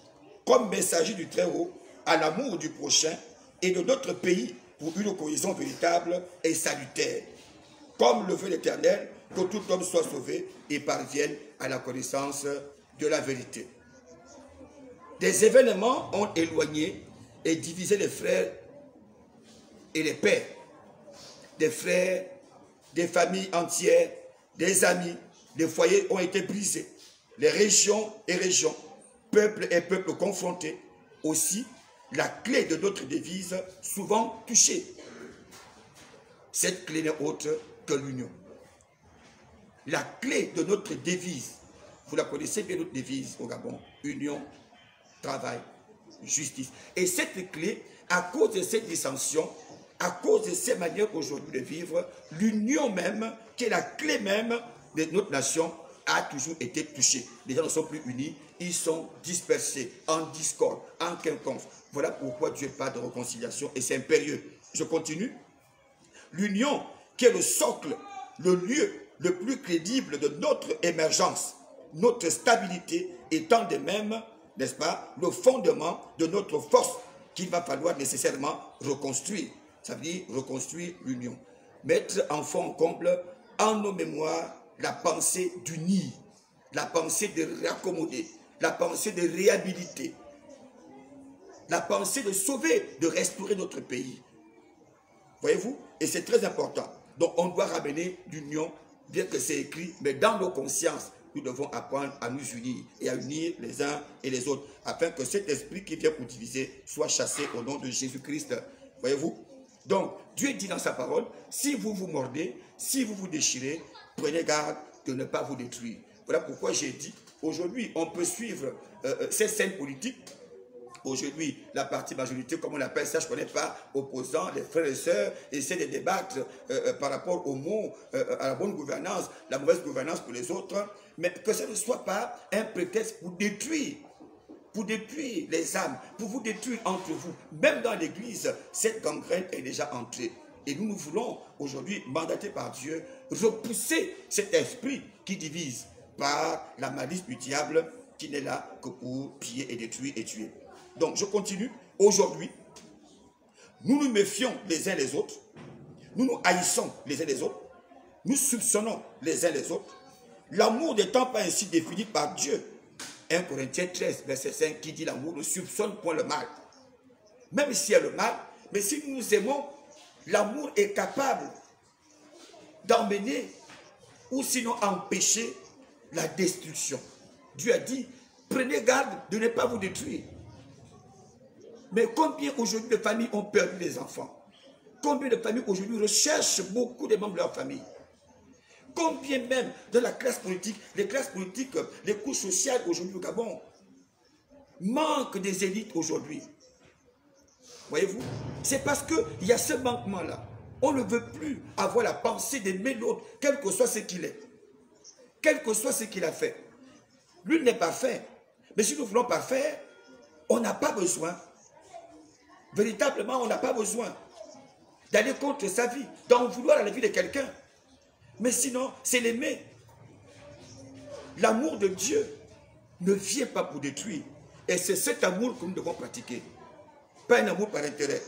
comme messager du Très-Haut, à l'amour du prochain et de notre pays pour une cohésion véritable et salutaire. Comme le veut l'Éternel, que tout homme soit sauvé et parvienne à la connaissance de la vérité. Des événements ont éloigné et divisé les frères et les pères, des frères, des familles entières, des amis, des foyers ont été brisés, les régions et régions, peuples et peuples confrontés. Aussi, la clé de notre devise souvent touchée. Cette clé n'est autre que l'union. La clé de notre devise, vous la connaissez bien, notre devise au Gabon, union, travail, justice. Et cette clé, à cause de cette dissension, à cause de ces manières aujourd'hui de vivre, l'union même, qui est la clé même de notre nation, a toujours été touchée. Les gens ne sont plus unis, ils sont dispersés, en discorde, en quinconce. Voilà pourquoi Dieu parle de réconciliation et c'est impérieux. Je continue. L'union, qui est le socle, le lieu le plus crédible de notre émergence, notre stabilité, étant de même, n'est-ce pas, le fondement de notre force qu'il va falloir nécessairement reconstruire. Ça veut dire reconstruire l'union. Mettre en fond en comble en nos mémoires la pensée d'unir, la pensée de raccommoder, la pensée de réhabiliter, la pensée de sauver, de restaurer notre pays. Voyez-vous? Et c'est très important. Donc on doit ramener l'union, bien que c'est écrit, mais dans nos consciences, nous devons apprendre à nous unir et à unir les uns et les autres, afin que cet esprit qui vient pour diviser soit chassé au nom de Jésus-Christ. Voyez-vous? Donc, Dieu dit dans sa parole, si vous vous mordez, si vous vous déchirez, prenez garde de ne pas vous détruire. Voilà pourquoi j'ai dit, aujourd'hui, on peut suivre ces scènes politiques. Aujourd'hui, la partie majorité, comme on l'appelle ça, je ne connais pas, opposants, les frères et sœurs, essaient de débattre par rapport au mot, à la bonne gouvernance, la mauvaise gouvernance pour les autres, mais que ce ne soit pas un prétexte pour détruire les âmes, pour vous détruire entre vous. Même dans l'église, cette gangrène est déjà entrée. Et nous voulons aujourd'hui, mandatés par Dieu, repousser cet esprit qui divise par la malice du diable qui n'est là que pour piller et détruire et tuer. Donc, je continue. Aujourd'hui, nous nous méfions les uns les autres. Nous nous haïssons les uns les autres. Nous soupçonnons les uns les autres. L'amour n'étant pas ainsi défini par Dieu. 1 Corinthiens 13, verset 5, qui dit l'amour ne soupçonne point le mal. Même s'il y a le mal, mais si nous nous aimons, l'amour est capable d'emmener ou sinon empêcher la destruction. Dieu a dit, prenez garde de ne pas vous détruire. Mais combien aujourd'hui de familles ont perdu les enfants? Combien de familles aujourd'hui recherchent beaucoup de membres de leur famille? Combien même de la classe politique, les classes politiques, les couches sociales aujourd'hui au Gabon manquent des élites aujourd'hui. Voyez-vous? C'est parce qu'il y a ce manquement-là. On ne veut plus avoir la pensée d'aimer l'autre, quel que soit ce qu'il est. Quel que soit ce qu'il a fait. L'une n'est pas fait. Mais si nous voulons pas faire, on n'a pas besoin. Véritablement, on n'a pas besoin d'aller contre sa vie, d'en vouloir à la vie de quelqu'un. Mais sinon, c'est l'aimer. L'amour de Dieu ne vient pas pour détruire. Et c'est cet amour que nous devons pratiquer. Pas un amour par intérêt.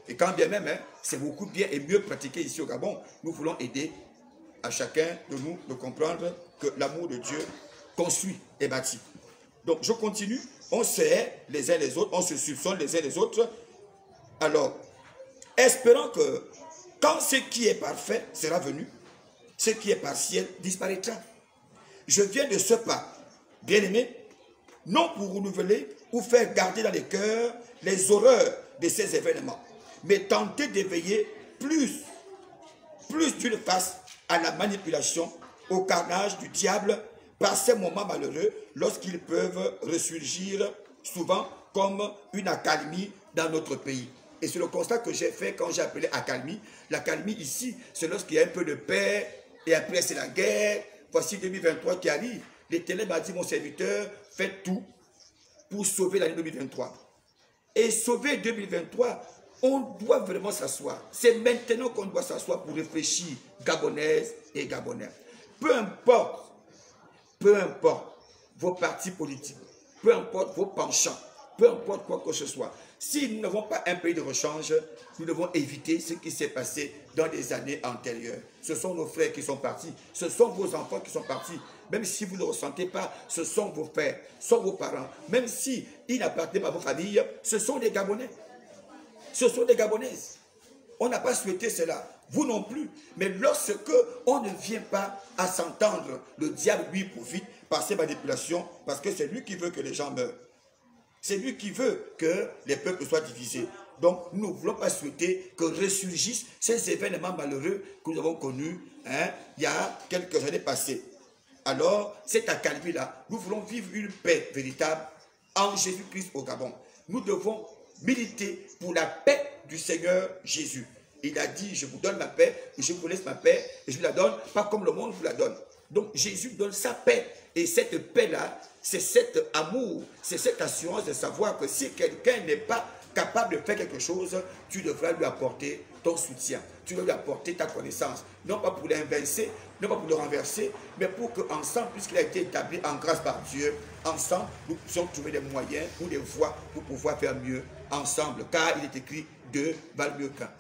Et quand bien même, hein, c'est beaucoup bien et mieux pratiqué ici au Gabon, nous voulons aider à chacun de nous de comprendre que l'amour de Dieu construit et bâtit. Donc, je continue. On se hait les uns les autres, on se soupçonne les uns les autres. Alors, espérant que quand ce qui est parfait sera venu, ce qui est partiel disparaîtra. Je viens de ce pas, bien-aimés, non pour renouveler ou faire garder dans les cœurs les horreurs de ces événements, mais tenter d'éveiller plus d'une face à la manipulation, au carnage du diable par ces moments malheureux lorsqu'ils peuvent ressurgir souvent comme une accalmie dans notre pays. Et c'est le constat que j'ai fait quand j'ai appelé accalmie. L'accalmie ici, c'est lorsqu'il y a un peu de paix et après c'est la guerre. Voici 2023 qui arrive. L'Éternel m'a dit, mon serviteur, faites tout pour sauver l'année 2023. Et sauver 2023, on doit vraiment s'asseoir. C'est maintenant qu'on doit s'asseoir pour réfléchir, Gabonaises et Gabonais. Peu importe vos partis politiques, peu importe vos penchants, peu importe quoi que ce soit. Si nous n'avons pas un pays de rechange, nous devons éviter ce qui s'est passé dans les années antérieures. Ce sont nos frères qui sont partis, ce sont vos enfants qui sont partis. Même si vous ne le ressentez pas, ce sont vos frères, ce sont vos parents. Même s'ils n'appartiennent pas à vos familles, ce sont des Gabonais. Ce sont des Gabonaises. On n'a pas souhaité cela. Vous non plus. Mais lorsque on ne vient pas à s'entendre, le diable lui profite par ses manipulations, parce que c'est lui qui veut que les gens meurent. C'est lui qui veut que les peuples soient divisés. Donc, nous ne voulons pas souhaiter que ressurgissent ces événements malheureux que nous avons connus il y a quelques années passées. Alors, cette accalmie-là, nous voulons vivre une paix véritable en Jésus-Christ au Gabon. Nous devons militer pour la paix du Seigneur Jésus. Il a dit, je vous donne ma paix, et je vous laisse ma paix, et je vous la donne, pas comme le monde vous la donne. Donc Jésus donne sa paix, et cette paix-là, c'est cet amour, c'est cette assurance de savoir que si quelqu'un n'est pas capable de faire quelque chose, tu devras lui apporter ton soutien, tu dois lui apporter ta connaissance, non pas pour l'inverser, non pas pour le renverser, mais pour qu'ensemble, puisqu'il a été établi en grâce par Dieu, ensemble, nous puissions trouver des moyens ou des voies pour pouvoir faire mieux ensemble, car il est écrit deux valent mieux qu'un.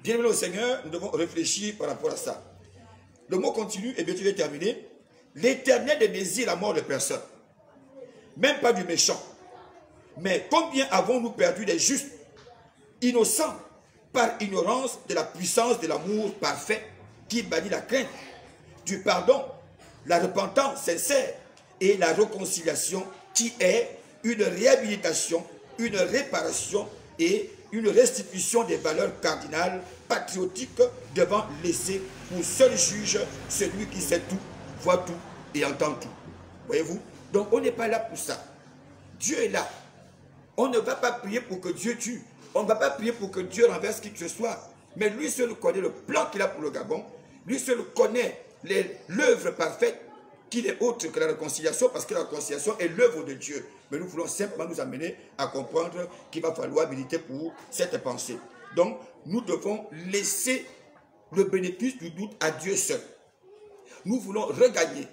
Bien-aimés au Seigneur, nous devons réfléchir par rapport à ça. Le mot continue, et bien tu vas terminer. L'Éternel ne désire la mort de personne, même pas du méchant. Mais combien avons-nous perdu des justes, innocents, par ignorance de la puissance de l'amour parfait qui bannit la crainte, du pardon, la repentance sincère et la réconciliation qui est une réhabilitation, une réparation et une restitution des valeurs cardinales patriotiques devant laisser pour seul juge celui qui sait tout, voit tout et entend tout. Voyez-vous? Donc on n'est pas là pour ça. Dieu est là. On ne va pas prier pour que Dieu tue. On ne va pas prier pour que Dieu renverse qui que ce soit. Mais lui seul connaît le plan qu'il a pour le Gabon. Lui seul connaît l'œuvre parfaite qui n'est autre que la réconciliation, parce que la réconciliation est l'œuvre de Dieu. Mais nous voulons simplement nous amener à comprendre qu'il va falloir militer pour cette pensée. Donc, nous devons laisser le bénéfice du doute à Dieu seul. Nous voulons regagner,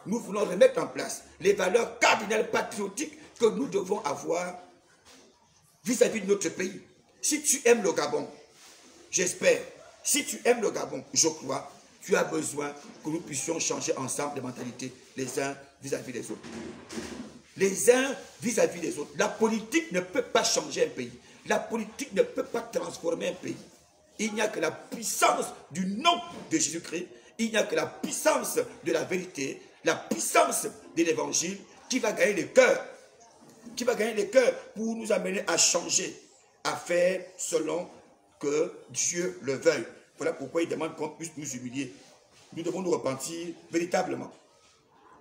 nous voulons remettre en place les valeurs cardinales patriotiques que nous devons avoir vis-à-vis de notre pays. Si tu aimes le Gabon, j'espère, si tu aimes le Gabon, je crois, tu as besoin que nous puissions changer ensemble les mentalités, les uns vis-à-vis des autres. Les uns vis-à-vis des autres. La politique ne peut pas changer un pays. La politique ne peut pas transformer un pays. Il n'y a que la puissance du nom de Jésus-Christ, il n'y a que la puissance de la vérité, la puissance de l'évangile qui va gagner les cœurs. Qui va gagner les cœurs pour nous amener à changer, à faire selon que Dieu le veuille. Voilà pourquoi il demande qu'on puisse nous humilier. Nous devons nous repentir véritablement.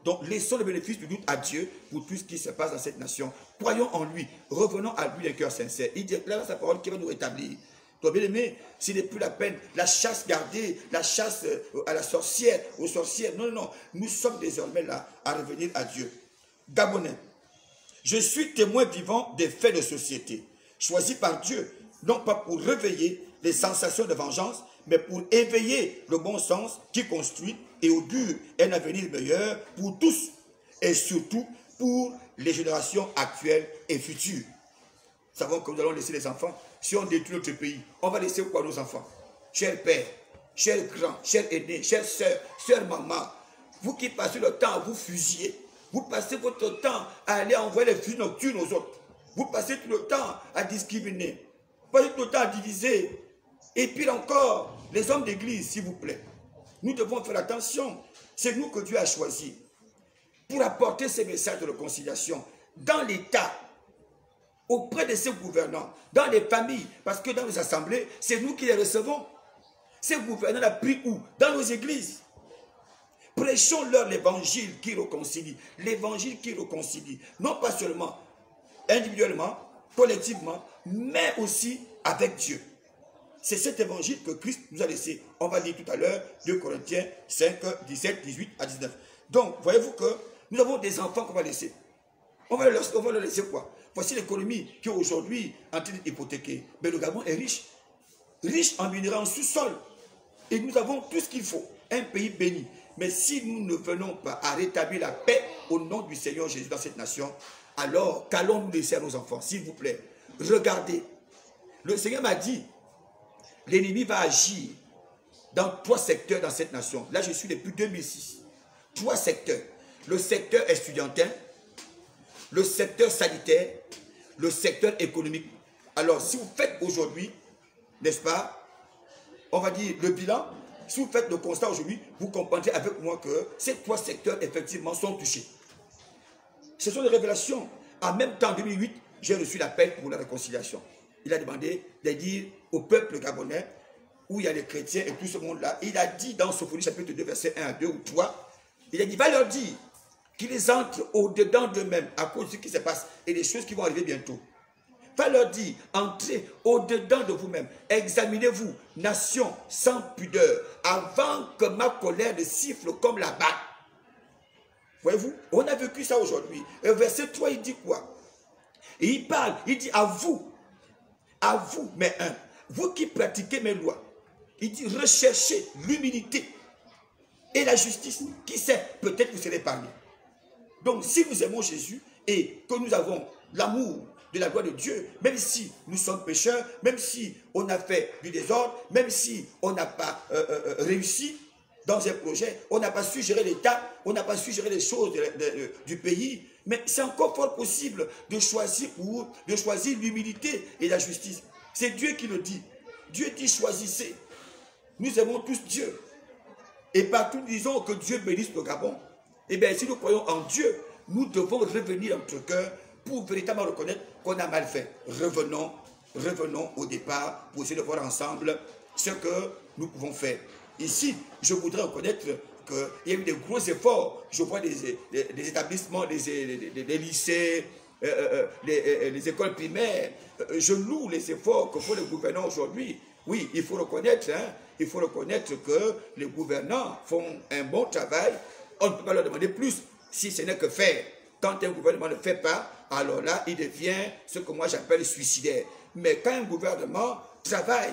Donc, laissons le bénéfice du doute à Dieu pour tout ce qui se passe dans cette nation. Croyons en lui. Revenons à lui d'un cœur sincère. Il déclare sa parole qui va nous rétablir. Toi, bien aimé, ce n'est plus la peine. La chasse gardée, la chasse à la sorcière, aux sorcières. Non, non, non. Nous sommes désormais là à revenir à Dieu. Gabonais, je suis témoin vivant des faits de société, choisi par Dieu, non pas pour réveiller les sensations de vengeance, mais pour éveiller le bon sens qui construit et augure un avenir meilleur pour tous et surtout pour les générations actuelles et futures. Nous savons que nous allons laisser les enfants. Si on détruit notre pays, on va laisser quoi nos enfants? Chers pères, chers grands, chers aînés, chères sœurs, sœurs maman, vous qui passez le temps à vous fusiller, vous passez votre temps à aller envoyer les fusils nocturnes aux autres, vous passez tout le temps à discriminer, vous passez tout le temps à diviser. Et puis encore, les hommes d'église, s'il vous plaît, nous devons faire attention. C'est nous que Dieu a choisi pour apporter ces messages de réconciliation dans l'État, auprès de ses gouvernants, dans les familles, parce que dans les assemblées, c'est nous qui les recevons. Ces gouvernants l'ont pris où? Dans nos églises. Prêchons-leur l'évangile qui réconcilie. L'évangile qui réconcilie. Non pas seulement individuellement, collectivement, mais aussi avec Dieu. C'est cet évangile que Christ nous a laissé. On va lire tout à l'heure 2 Corinthiens 5, 17, 18 à 19. Donc, voyez-vous que nous avons des enfants qu'on va laisser. On va leur laisser quoi? Voici l'économie qui est aujourd'hui en train d'hypothéquer. Mais le Gabon est riche. Riche en minerais, en sous-sol. Et nous avons tout ce qu'il faut. Un pays béni. Mais si nous ne venons pas à rétablir la paix au nom du Seigneur Jésus dans cette nation, alors qu'allons-nous laisser à nos enfants? S'il vous plaît, regardez. Le Seigneur m'a dit, l'ennemi va agir dans 3 secteurs dans cette nation. Là, je suis depuis 2006. 3 secteurs. Le secteur estudiantin, le secteur sanitaire, le secteur économique. Alors, si vous faites aujourd'hui, n'est-ce pas, on va dire le bilan, si vous faites le constat aujourd'hui, vous comprendrez avec moi que ces 3 secteurs, effectivement, sont touchés. Ce sont des révélations. En même temps, en 2008, j'ai reçu l'appel pour la réconciliation. Il a demandé de dire au peuple gabonais, où il y a les chrétiens et tout ce monde-là, il a dit dans Sophonie chapitre 2, verset 1 à 2 ou 3, il a dit, va leur dire qu'ils entrent au-dedans d'eux-mêmes à cause de ce qui se passe et des choses qui vont arriver bientôt. Va leur dire, entrez au-dedans de vous-même, examinez-vous, nation sans pudeur, avant que ma colère ne siffle comme la batte. Voyez-vous, on a vécu ça aujourd'hui. Verset 3, il dit quoi? Et il parle, il dit à vous, mais vous qui pratiquez mes lois, il dit recherchez l'humilité et la justice. Qui sait, peut-être vous serez parmi. Donc si nous aimons Jésus et que nous avons l'amour de la gloire de Dieu, même si nous sommes pécheurs, même si on a fait du désordre, même si on n'a pas réussi dans un projet, on n'a pas su gérer l'État, on n'a pas su gérer les choses du pays, mais c'est encore fort possible de choisir l'humilité et la justice. C'est Dieu qui le dit. Dieu dit choisissez. Nous aimons tous Dieu. Et partout nous disons que Dieu bénisse le Gabon. Eh bien, si nous croyons en Dieu, nous devons revenir dans notre cœur pour véritablement reconnaître qu'on a mal fait. Revenons au départ pour essayer de voir ensemble ce que nous pouvons faire. Ici, je voudrais reconnaître qu'il y a eu des gros efforts. Je vois des établissements, des lycées, les écoles primaires. Je loue les efforts que font les gouvernants aujourd'hui. Oui, il faut reconnaître que les gouvernants font un bon travail. On ne peut pas leur demander plus si ce n'est que faire. Quand un gouvernement ne fait pas, alors là, il devient ce que moi j'appelle suicidaire. Mais quand un gouvernement travaille,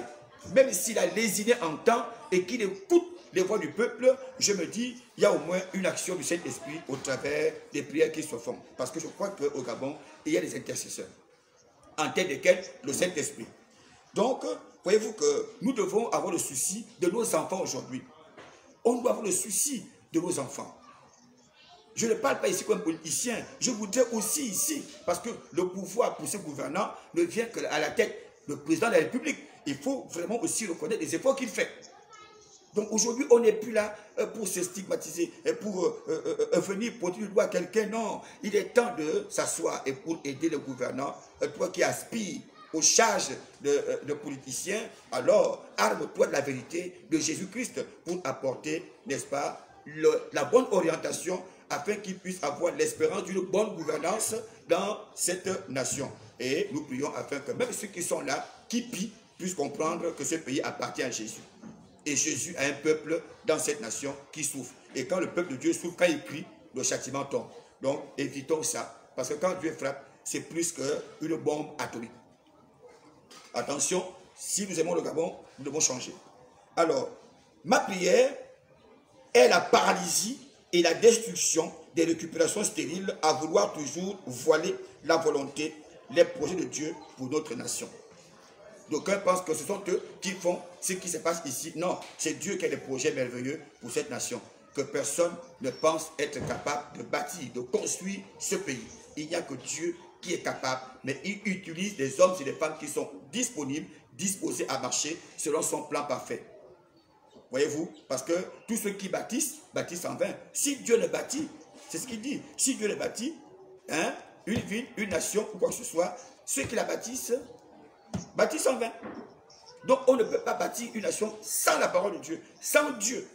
même s'il a lésiné en temps et qu'il écoute les voix du peuple, je me dis, il y a au moins une action du Saint-Esprit au travers des prières qui se font. Parce que je crois qu'au Gabon, il y a des intercesseurs, en tête desquels le Saint-Esprit. Donc, voyez-vous que nous devons avoir le souci de nos enfants aujourd'hui. On doit avoir le souci de nos enfants. Je ne parle pas ici comme politicien, je voudrais aussi ici, parce que le pouvoir pour ce gouvernant ne vient qu'à la tête du président de la République. Il faut vraiment aussi reconnaître les efforts qu'il fait. Donc aujourd'hui, on n'est plus là pour se stigmatiser, pour venir pointer du doigt quelqu'un. Non, il est temps de s'asseoir et pour aider le gouvernant, toi qui aspires aux charges de politiciens, alors arme-toi de la vérité de Jésus-Christ pour apporter, n'est-ce pas, la bonne orientation afin qu'il puisse avoir l'espérance d'une bonne gouvernance dans cette nation. Et nous prions afin que même ceux qui sont là, qui pient, puissent comprendre que ce pays appartient à Jésus. Et Jésus a un peuple dans cette nation qui souffre. Et quand le peuple de Dieu souffre, quand il crie, le châtiment tombe. Donc évitons ça. Parce que quand Dieu frappe, c'est plus qu'une bombe atomique. Attention, si nous aimons le Gabon, nous devons changer. Alors, ma prière est la paralysie et la destruction des récupérations stériles à vouloir toujours voiler la volonté, les projets de Dieu pour notre nation. D'aucuns pensent que ce sont eux qui font ce qui se passe ici. Non, c'est Dieu qui a des projets merveilleux pour cette nation. Que personne ne pense être capable de bâtir, de construire ce pays. Il n'y a que Dieu qui est capable, mais il utilise des hommes et des femmes qui sont disponibles, disposés à marcher selon son plan parfait. Voyez-vous? Parce que tous ceux qui bâtissent, bâtissent en vain. Si Dieu ne bâtit, c'est ce qu'il dit, si Dieu ne bâtit, une ville, une nation, ou quoi que ce soit, ceux qui la bâtissent en vain. Donc on ne peut pas bâtir une nation sans la parole de Dieu. Sans Dieu,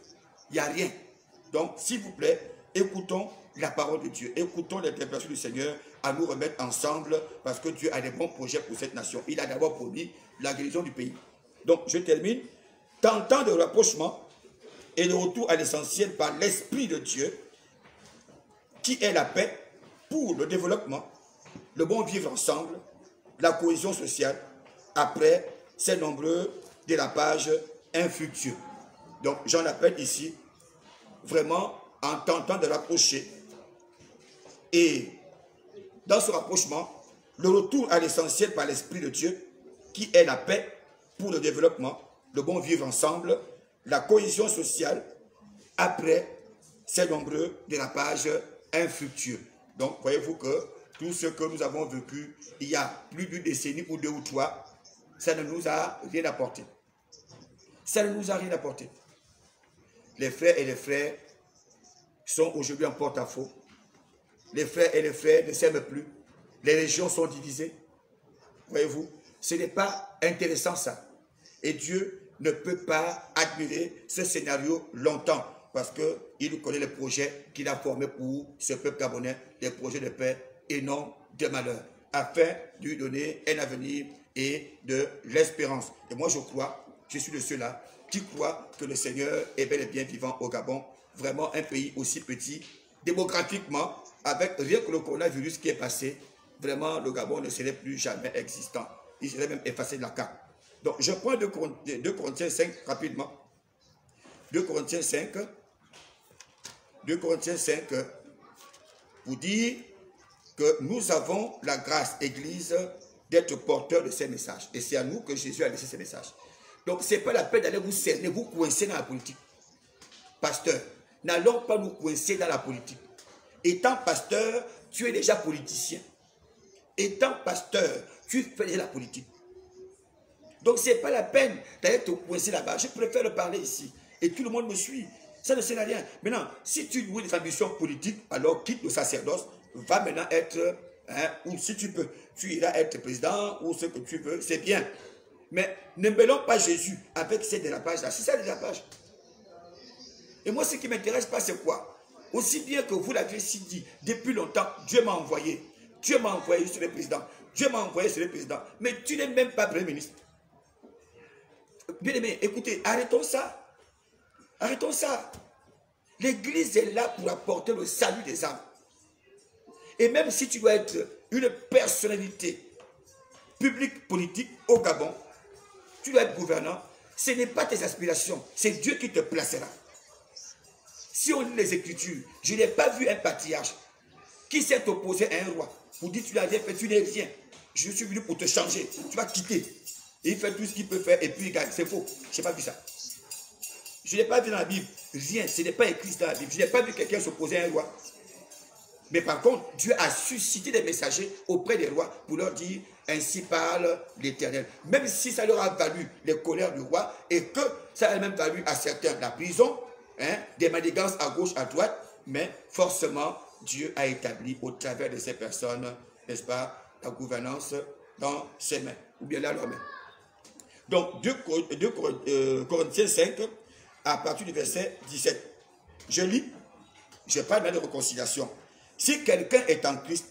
il n'y a rien. Donc, s'il vous plaît, écoutons la parole de Dieu. Écoutons l'interpellation du Seigneur à nous remettre ensemble parce que Dieu a des bons projets pour cette nation. Il a d'abord promis la guérison du pays. Donc, je termine. Tentant de rapprochement et le retour à l'essentiel par l'Esprit de Dieu, qui est la paix pour le développement, le bon vivre ensemble, la cohésion sociale, après ces nombreux dérapages infructueux. Donc, j'en appelle ici, vraiment, en tentant de rapprocher. Et dans ce rapprochement, le retour à l'essentiel par l'Esprit de Dieu, qui est la paix pour le développement, le bon vivre ensemble, la cohésion sociale, après ces nombreux dérapages infructueux. Donc, voyez-vous que tout ce que nous avons vécu il y a plus d'une décennie ou deux ou trois, ça ne nous a rien apporté. Ça ne nous a rien apporté. Les frères et les frères sont aujourd'hui en porte-à-faux. Les frères et les frères ne s'aiment plus. Les régions sont divisées. Voyez-vous, ce n'est pas intéressant ça. Et Dieu ne peut pas admirer ce scénario longtemps parce qu'il connaît les projets qu'il a formés pour ce peuple gabonais, des projets de paix et non de malheur, afin de lui donner un avenir et de l'espérance. Et moi je crois, je suis de ceux-là qui croient que le Seigneur est bel et bien vivant au Gabon, vraiment un pays aussi petit, démographiquement, avec rien que le coronavirus qui est passé, vraiment le Gabon ne serait plus jamais existant. Il serait même effacé de la carte. Donc je prends 2 Corinthiens 5 rapidement. 2 Corinthiens 5 pour dire que nous avons la grâce, Église, d'être porteurs de ces messages. Et c'est à nous que Jésus a laissé ces messages. Donc, ce n'est pas la peine d'aller vous cerner, vous coincer dans la politique. Pasteur, n'allons pas nous coincer dans la politique. Étant pasteur, tu es déjà politicien. Étant pasteur, tu fais déjà la politique. Donc, ce n'est pas la peine d'aller te coincer là-bas. Je préfère parler ici. Et tout le monde me suit. Ça ne sert à rien. Maintenant, si tu loues des ambitions politiques, alors quitte le sacerdoce, va maintenant être, ou si tu peux, tu iras être président ou ce que tu veux, c'est bien. Mais ne mêlons pas Jésus avec ces dérapages-là. C'est ça le dérapage. Et moi, ce qui ne m'intéresse pas, c'est quoi? Aussi bien que vous l'avez si dit, depuis longtemps, Dieu m'a envoyé. Dieu m'a envoyé sur le président. Dieu m'a envoyé sur le président. Mais tu n'es même pas premier ministre. Bien aimé, écoutez, arrêtons ça. Arrêtons ça. L'Église est là pour apporter le salut des âmes. Et même si tu dois être une personnalité publique, politique au Gabon, tu dois être gouvernant, ce n'est pas tes aspirations, c'est Dieu qui te placera. Si on lit les Écritures, je n'ai pas vu un patriarche qui s'est opposé à un roi pour dire tu n'as rien fait, tu n'es rien. Je suis venu pour te changer, tu vas quitter. Et il fait tout ce qu'il peut faire et puis il gagne. C'est faux, je n'ai pas vu ça. Je n'ai pas vu dans la Bible, rien, ce n'est pas écrit dans la Bible. Je n'ai pas vu quelqu'un s'opposer à un roi. Mais par contre, Dieu a suscité des messagers auprès des rois pour leur dire, ainsi parle l'Éternel. Même si ça leur a valu les colères du roi et que ça a même valu à certains la prison, des manigances à gauche, à droite, mais forcément, Dieu a établi au travers de ces personnes, n'est-ce pas, la gouvernance dans ses mains, ou bien là leurs mains. Donc, 2 Corinthiens 5, à partir du verset 17. Je lis, je parle de réconciliation. Si quelqu'un est en Christ,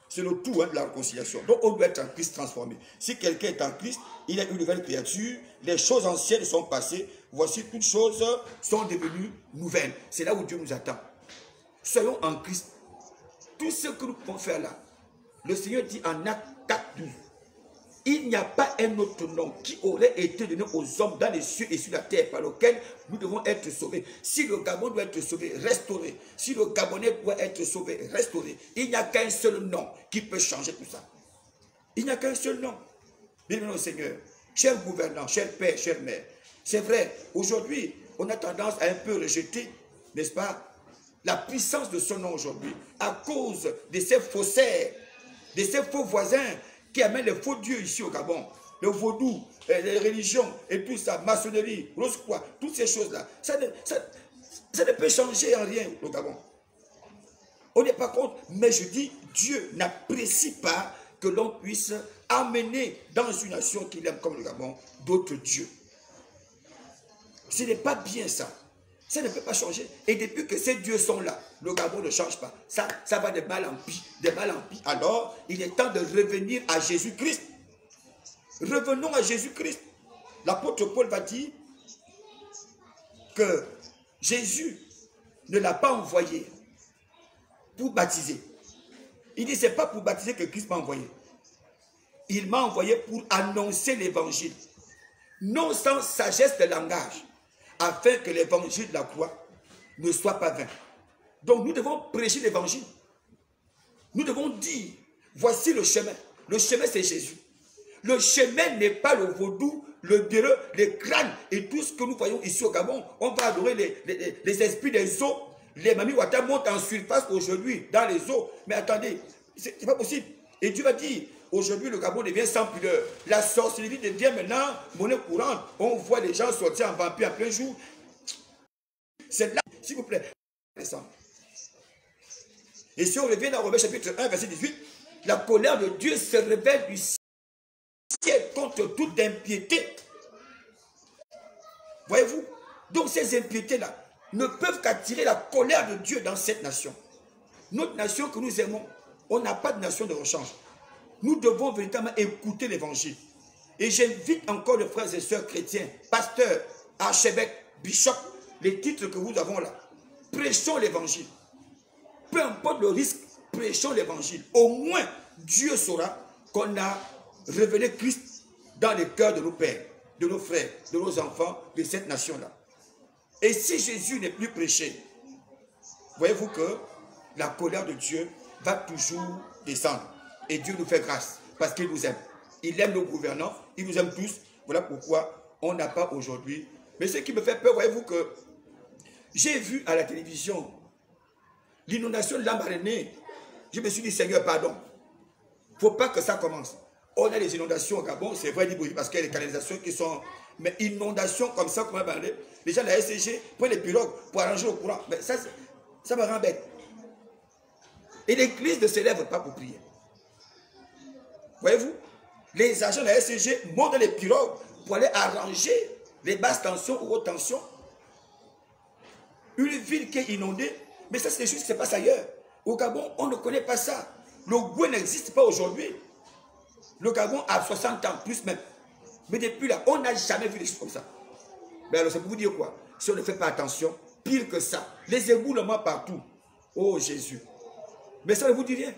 c'est le tout de la réconciliation. Donc on doit être en Christ transformé. Si quelqu'un est en Christ, il est une nouvelle créature, les choses anciennes sont passées, voici toutes choses sont devenues nouvelles. C'est là où Dieu nous attend. Soyons en Christ. Tout ce que nous pouvons faire là, le Seigneur dit en Actes 4:12, il n'y a pas un autre nom qui aurait été donné aux hommes dans les cieux et sur la terre par lequel nous devons être sauvés. Si le Gabon doit être sauvé, restauré. Si le Gabonais doit être sauvé, restauré. Il n'y a qu'un seul nom qui peut changer tout ça. Il n'y a qu'un seul nom. Bien-aimé au Seigneur, cher gouvernant, cher père, chère mère, c'est vrai, aujourd'hui, on a tendance à un peu rejeter, n'est-ce pas, la puissance de son nom aujourd'hui, à cause de ces faussaires, de ces faux voisins qui amènent les faux dieux ici au Gabon, le vaudou, les religions et tout ça, maçonnerie, rose-croix, toutes ces choses-là, ça ne peut changer en rien au Gabon. On n'est pas contre, mais je dis, Dieu n'apprécie pas que l'on puisse amener dans une nation qu'il aime comme le Gabon, d'autres dieux. Ce n'est pas bien ça. Ça ne peut pas changer. Et depuis que ces dieux sont là, le Gabon ne change pas. Ça va de mal en pis, de mal en pis. Alors, il est temps de revenir à Jésus-Christ. Revenons à Jésus-Christ. L'apôtre Paul va dire que Jésus ne l'a pas envoyé pour baptiser. Il dit, ce n'est pas pour baptiser que Christ m'a envoyé. Il m'a envoyé pour annoncer l'évangile. Non sans sagesse de langage, afin que l'évangile de la croix ne soit pas vain. Donc nous devons prêcher l'évangile. Nous devons dire, voici le chemin. Le chemin c'est Jésus. Le chemin n'est pas le vaudou, le bureau, les crânes et tout ce que nous voyons ici au Gabon. On va adorer les esprits des eaux. Les Mami Wata montent en surface aujourd'hui dans les eaux. Mais attendez, c'est pas possible. Et Dieu va dire, aujourd'hui le Gabon devient sans pudeur. La sorcellerie devient maintenant monnaie courante. On voit les gens sortir en vampire en plein jour. C'est là, s'il vous plaît. Et si on revient dans Romains chapitre 1, verset 18, la colère de Dieu se révèle du ciel contre toute impiété. Voyez-vous? Donc ces impiétés-là ne peuvent qu'attirer la colère de Dieu dans cette nation. Notre nation que nous aimons, on n'a pas de nation de rechange. Nous devons véritablement écouter l'évangile. Et j'invite encore les frères et sœurs chrétiens, pasteurs, archevêques, bishops, les titres que nous avons là. Prêchons l'évangile. Peu importe le risque, prêchons l'évangile. Au moins, Dieu saura qu'on a révélé Christ dans les cœurs de nos pères, de nos frères, de nos enfants, de cette nation-là. Et si Jésus n'est plus prêché, voyez-vous que la colère de Dieu va toujours descendre. Et Dieu nous fait grâce parce qu'il nous aime. Il aime nos gouvernants, il nous aime tous. Voilà pourquoi on n'a pas aujourd'hui. Mais ce qui me fait peur, voyez-vous que j'ai vu à la télévision l'inondation de Lambaréné. Je me suis dit, Seigneur, pardon. Il ne faut pas que ça commence. On a les inondations au Gabon, c'est vrai, parce qu'il y a les canalisations qui sont... Mais inondations comme ça, comment parler? Les gens de la SCG prennent les pirogues pour arranger le courant. Mais ça me rend bête. Et l'église ne s'élève pas pour prier. Voyez-vous? Les agents de la SCG montent dans les pirogues pour aller arranger les basses tensions ou hautes tensions. Une ville qui est inondée, mais ça c'est des choses qui se passent ailleurs. Au Gabon, on ne connaît pas ça. Le Goué n'existe pas aujourd'hui. Le Gabon a 60 ans, plus même. Mais depuis là, on n'a jamais vu des choses comme ça. Mais alors, c'est pour vous dire quoi? Si on ne fait pas attention, pire que ça, les éboulements partout. Oh Jésus. Mais ça ne vous dit rien.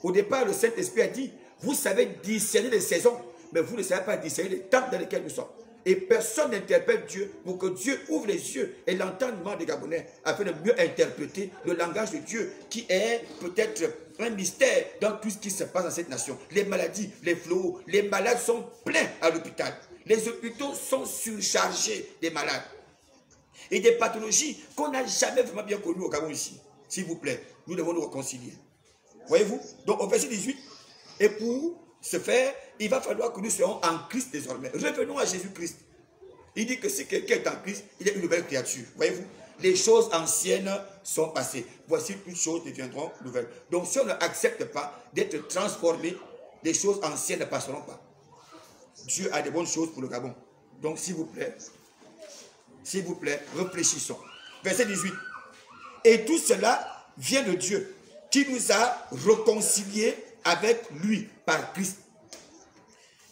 Au départ, le Saint-Esprit a dit, vous savez discerner les saisons, mais vous ne savez pas discerner les temps dans lesquels nous sommes. Et personne n'interpelle Dieu pour que Dieu ouvre les yeux et l'entendement des Gabonais afin de mieux interpréter le langage de Dieu qui est peut-être un mystère dans tout ce qui se passe dans cette nation. Les maladies, les fléaux, les malades sont pleins à l'hôpital. Les hôpitaux sont surchargés des malades. Et des pathologies qu'on n'a jamais vraiment bien connues au Gabon ici. S'il vous plaît, nous devons nous réconcilier. Voyez-vous? Donc au verset 18, et pour ce faire, il va falloir que nous soyons en Christ désormais. Revenons à Jésus-Christ. Il dit que si quelqu'un est en Christ, il est une nouvelle créature. Voyez-vous? Les choses anciennes sont passées. Voici toutes choses deviendront nouvelles. Donc si on n'accepte pas d'être transformé, les choses anciennes ne passeront pas. Dieu a de bonnes choses pour le Gabon. Donc s'il vous plaît, réfléchissons. Verset 18. Et tout cela vient de Dieu, qui nous a réconciliés avec lui par Christ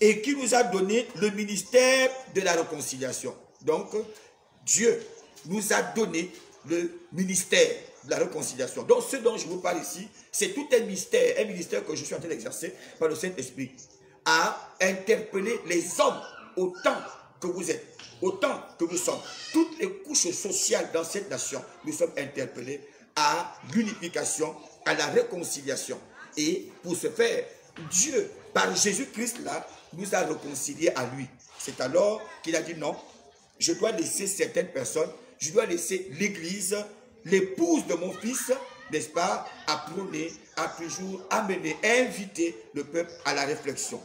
et qui nous a donné le ministère de la réconciliation. Donc, Dieu nous a donné le ministère de la réconciliation. Donc, ce dont je vous parle ici, c'est tout un ministère que je suis en train d'exercer par le Saint-Esprit, à interpeller les hommes autant que vous êtes, autant que nous sommes. Toutes les couches sociales dans cette nation, nous sommes interpellés à l'unification, à la réconciliation. Et pour ce faire, Dieu, par Jésus-Christ là, nous a réconciliés à lui. C'est alors qu'il a dit non, je dois laisser certaines personnes, je dois laisser l'Église, l'épouse de mon fils, n'est-ce pas, à prôner, à toujours amener, inviter le peuple à la réflexion,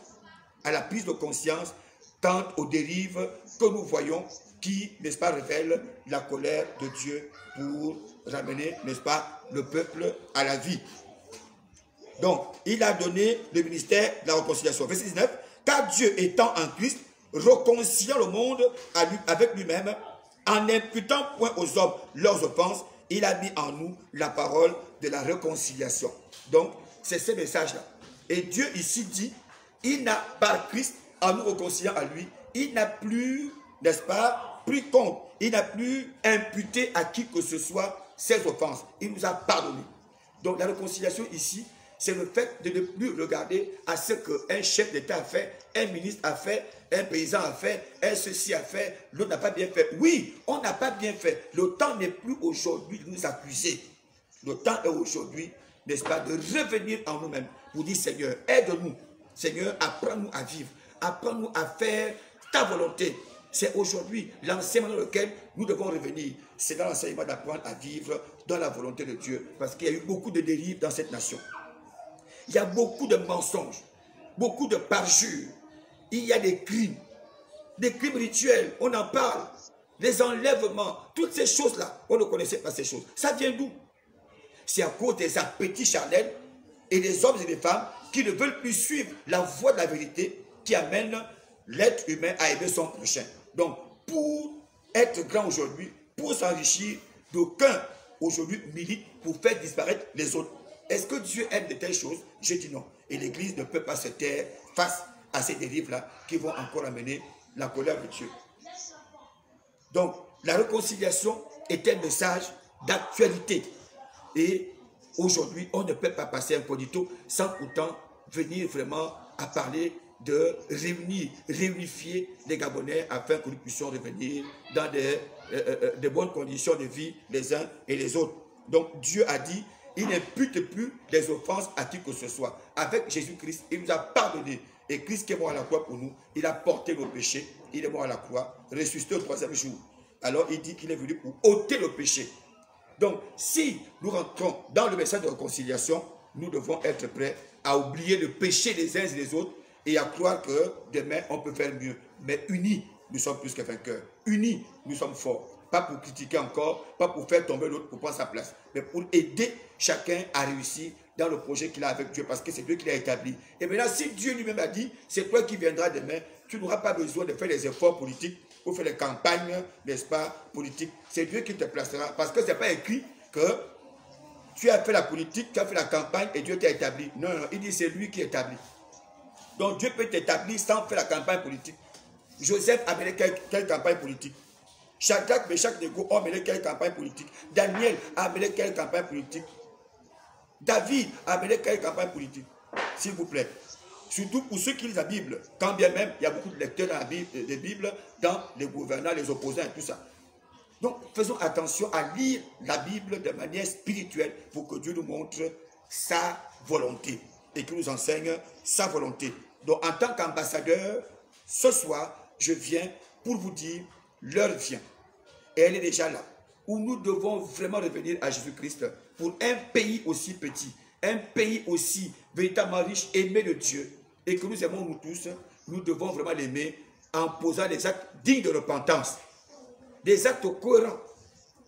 à la prise de conscience quant aux dérives que nous voyons qui, n'est-ce pas, révèlent la colère de Dieu pour ramener, n'est-ce pas, le peuple à la vie. Donc, il a donné le ministère de la réconciliation. Verset 19, car Dieu étant en Christ, réconciliant le monde avec lui-même, En n'imputant point aux hommes leurs offenses, il a mis en nous la parole de la réconciliation. Donc, c'est ce message-là. Et Dieu ici dit, il n'a, par Christ, en nous réconciliant à lui, il n'a plus, n'est-ce pas, pris compte, il n'a plus imputé à qui que ce soit ses offenses. Il nous a pardonné. Donc, la réconciliation ici, c'est le fait de ne plus regarder à ce qu'un chef d'État a fait, un ministre a fait, un paysan a fait, un ceci a fait, l'autre n'a pas bien fait. Oui, on n'a pas bien fait. Le temps n'est plus aujourd'hui de nous accuser. Le temps est aujourd'hui, n'est-ce pas, de revenir en nous-mêmes pour dire, Seigneur, aide-nous. Seigneur, apprends-nous à vivre. Apprends-nous à faire ta volonté. C'est aujourd'hui l'enseignement dans lequel nous devons revenir. C'est dans l'enseignement d'apprendre à vivre dans la volonté de Dieu. Parce qu'il y a eu beaucoup de dérives dans cette nation. Il y a beaucoup de mensonges, beaucoup de parjures. Il y a des crimes rituels, on en parle. Les enlèvements, toutes ces choses-là, on ne connaissait pas ces choses. Ça vient d'où? C'est à cause des appétits charnels et des hommes et des femmes qui ne veulent plus suivre la voie de la vérité qui amène l'être humain à aimer son prochain. Donc, pour être grand aujourd'hui, pour s'enrichir, d'aucuns aujourd'hui militent pour faire disparaître les autres. Est-ce que Dieu aime de telles choses? Je dis non. Et l'Église ne peut pas se taire face à ces dérives-là qui vont encore amener la colère de Dieu. Donc, la réconciliation est un message d'actualité. Et aujourd'hui, on ne peut pas passer incognito sans pourtant venir vraiment à parler de réunifier les Gabonais afin que nous puissions revenir dans de bonnes conditions de vie les uns et les autres. Donc, Dieu a dit, il n'impute plus les offenses à qui que ce soit. Avec Jésus-Christ, il nous a pardonné. Et Christ qui est mort à la croix pour nous, il a porté nos péchés. Il est mort à la croix, ressuscité au 3e jour. Alors il dit qu'il est venu pour ôter le péché. Donc si nous rentrons dans le message de réconciliation, nous devons être prêts à oublier le péché des uns et des autres et à croire que demain on peut faire mieux. Mais unis, nous sommes plus que vainqueurs. Unis, nous sommes forts. Pas pour critiquer encore, pas pour faire tomber l'autre pour prendre sa place, mais pour aider chacun à réussir dans le projet qu'il a avec Dieu, parce que c'est Dieu qui l'a établi. Et maintenant, si Dieu lui-même a dit, c'est toi qui viendras demain, tu n'auras pas besoin de faire des efforts politiques pour faire des campagnes, n'est-ce pas, politiques. C'est Dieu qui te placera, parce que ce n'est pas écrit que tu as fait la politique, tu as fait la campagne et Dieu t'a établi. Non, non, il dit c'est lui qui établit. Donc Dieu peut t'établir sans faire la campagne politique. Joseph a mené quelle campagne politique? Shadrach, Meshach, Abednego ont mené quelle campagne politique? Daniel a mené quelle campagne politique? David a mené quelle campagne politique? S'il vous plaît. Surtout pour ceux qui lisent la Bible. Quand bien même, il y a beaucoup de lecteurs dans la Bible, des Bibles, dans les gouvernants, les opposants et tout ça. Donc, faisons attention à lire la Bible de manière spirituelle pour que Dieu nous montre sa volonté et qu'il nous enseigne sa volonté. Donc, en tant qu'ambassadeur, ce soir, je viens pour vous dire, l'heure vient. Et elle est déjà là. Où nous devons vraiment revenir à Jésus-Christ pour un pays aussi petit, un pays aussi véritablement riche, aimé de Dieu, et que nous aimons nous tous, nous devons vraiment l'aimer en posant des actes dignes de repentance, des actes cohérents.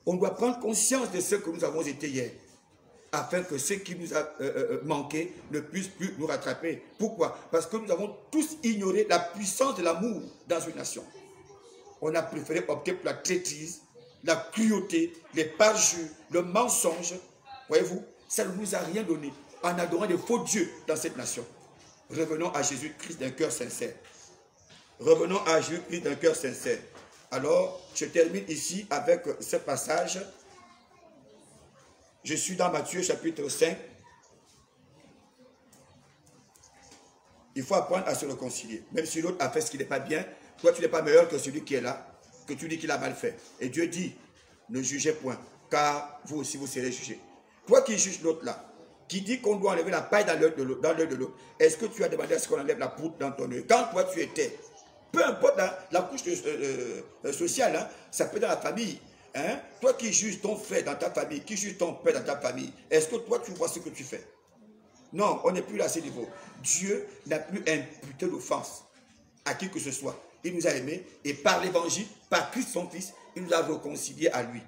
On doit prendre conscience de ce que nous avons été hier, afin que ce qui nous a manqué ne puisse plus nous rattraper. Pourquoi? Parce que nous avons tous ignoré la puissance de l'amour dans une nation. On a préféré opter pour la traîtrise, la cruauté, les parjures, le mensonge. Voyez-vous, ça ne nous a rien donné en adorant des faux dieux dans cette nation. Revenons à Jésus-Christ d'un cœur sincère. Revenons à Jésus-Christ d'un cœur sincère. Alors, je termine ici avec ce passage. Je suis dans Matthieu chapitre 5. Il faut apprendre à se réconcilier. Même si l'autre a fait ce qui n'est pas bien, toi tu n'es pas meilleur que celui qui est là, que tu dis qu'il a mal fait. Et Dieu dit, ne jugez point, car vous aussi vous serez jugés. Toi qui juges l'autre là, qui dit qu'on doit enlever la paille dans l'œil de l'autre, est-ce que tu as demandé à ce qu'on enlève la poutre dans ton œil? Quand toi tu étais, peu importe la couche sociale, hein, ça peut être dans la famille. Hein? Toi qui juges ton frère dans ta famille, qui juge ton père dans ta famille, est-ce que toi tu vois ce que tu fais? Non, on n'est plus là à ce niveau. Dieu n'a plus imputé l'offense à qui que ce soit. Il nous a aimés et par l'évangile, par Christ son Fils, il nous a réconciliés à lui.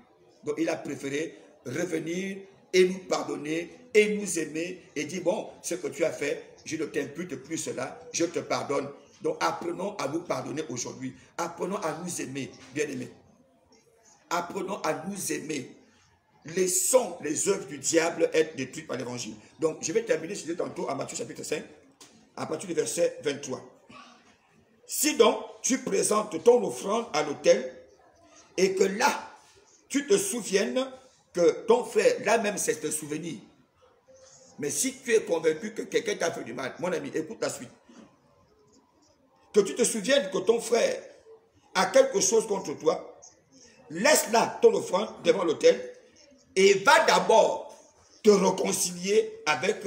Donc il a préféré revenir et nous pardonner et nous aimer et dire bon, ce que tu as fait, je ne t'impute plus cela, je te pardonne. Donc apprenons à nous pardonner aujourd'hui. Apprenons à nous aimer, bien-aimés. apprenons à nous aimer. Laissons les œuvres du diable être détruites par l'évangile. Donc, je vais terminer, je disais tantôt, à Matthieu chapitre 5, à partir du verset 23. Si donc, tu présentes ton offrande à l'autel, et que là, tu te souviennes que ton frère, là même, c'est te souvenir. Mais si tu es convaincu que quelqu'un t'a fait du mal, mon ami, écoute la suite. Que tu te souviennes que ton frère a quelque chose contre toi, laisse là ton offrande devant l'autel et va d'abord te réconcilier avec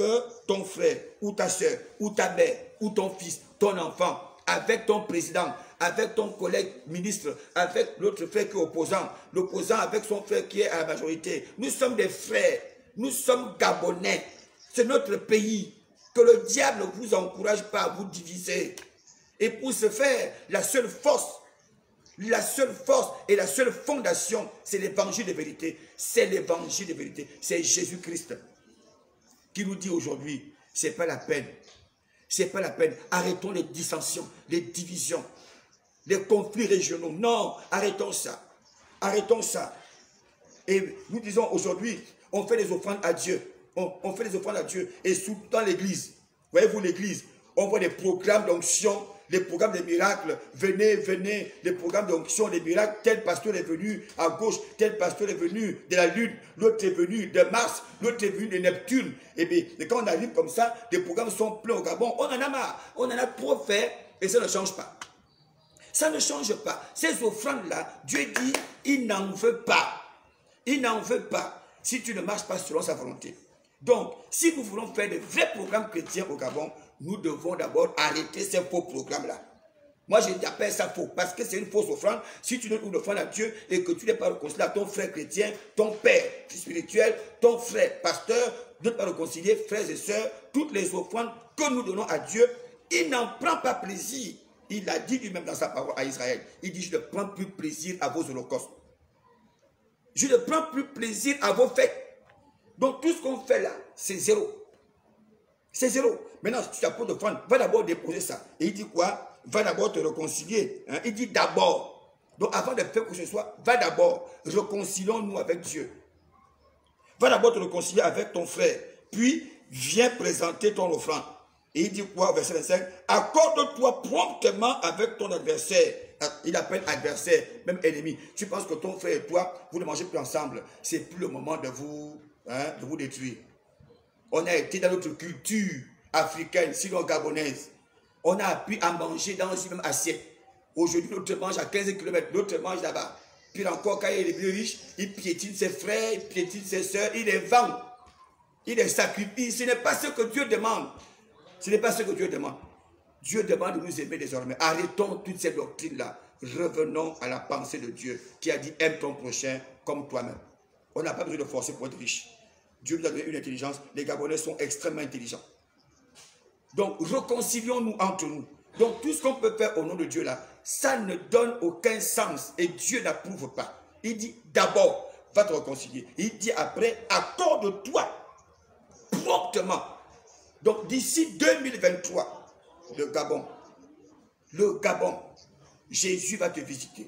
ton frère ou ta soeur ou ta mère ou ton fils, ton enfant, avec ton président, avec ton collègue ministre, avec l'autre frère qui est opposant, l'opposant avec son frère qui est à la majorité. Nous sommes des frères, nous sommes Gabonais, c'est notre pays. Que le diable ne vous encourage pas à vous diviser. Et pour ce faire, la seule force et la seule fondation, c'est l'évangile de vérité. C'est l'évangile de vérité. C'est Jésus-Christ qui nous dit aujourd'hui, c'est pas la peine. C'est pas la peine. Arrêtons les dissensions, les divisions, les conflits régionaux. Non, arrêtons ça. Arrêtons ça. Et nous disons aujourd'hui, on fait des offrandes à Dieu. On fait des offrandes à Dieu. Et surtout dans l'église. Voyez-vous l'église, on voit des programmes d'onction, les programmes de miracles. Venez, venez, les programmes d'onction, des miracles. Tel pasteur est venu à gauche, tel pasteur est venu de la Lune, l'autre est venu de Mars, l'autre est venu de Neptune. Et bien, quand on arrive comme ça, les programmes sont pleins au Gabon. On en a marre, on en a trop fait et ça ne change pas. Ça ne change pas. Ces offrandes-là, Dieu dit, il n'en veut pas. Il n'en veut pas si tu ne marches pas selon sa volonté. Donc, si nous voulons faire de vrais programmes chrétiens au Gabon, nous devons d'abord arrêter ces faux programmes-là. Moi, j'appelle ça faux, parce que c'est une fausse offrande. Si tu donnes une offrande à Dieu et que tu n'es pas réconcilié à ton frère chrétien, ton père spirituel, ton frère pasteur, ne pas réconcilier, frères et sœurs, toutes les offrandes que nous donnons à Dieu, il n'en prend pas plaisir. Il a dit lui-même dans sa parole à Israël, il dit, je ne prends plus plaisir à vos holocaustes. Je ne prends plus plaisir à vos fêtes. Donc tout ce qu'on fait là, c'est zéro. C'est zéro. Maintenant, si tu as pour de prendre, va d'abord déposer ça. Et il dit quoi? Va d'abord te réconcilier. Hein? Il dit d'abord. Donc avant de faire quoi que ce soit, va d'abord. Réconcilions-nous avec Dieu. Va d'abord te réconcilier avec ton frère. Puis, viens présenter ton offrande. Et il dit quoi? Verset 25. Accorde-toi promptement avec ton adversaire. Il appelle adversaire, même ennemi. Tu penses que ton frère et toi, vous ne mangez plus ensemble. C'est plus le moment de vous détruire. On a été dans notre culture africaine, sinon gabonaise. On a appris à manger dans une même assiette. Aujourd'hui, l'autre mange à 15 km, l'autre mange là-bas. Puis encore, quand il est plus riche, il piétine ses frères, il piétine ses soeurs, il les vend. Il les sacrifie. Ce n'est pas ce que Dieu demande. Ce n'est pas ce que Dieu demande. Dieu demande de nous aimer désormais. Arrêtons toutes ces doctrines-là. Revenons à la pensée de Dieu qui a dit aime ton prochain comme toi-même. On n'a pas besoin de forcer pour être riche. Dieu nous a donné une intelligence. Les Gabonais sont extrêmement intelligents. Donc, réconcilions-nous entre nous. Donc, tout ce qu'on peut faire au nom de Dieu là, ça ne donne aucun sens. Et Dieu n'approuve pas. Il dit d'abord, va te réconcilier. Il dit après, accorde-toi promptement. Donc, d'ici 2023, le Gabon, Jésus va te visiter.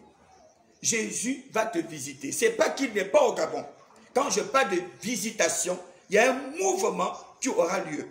Jésus va te visiter. Ce n'est pas qu'il n'est pas au Gabon. Quand je parle de visitation, il y a un mouvement qui aura lieu.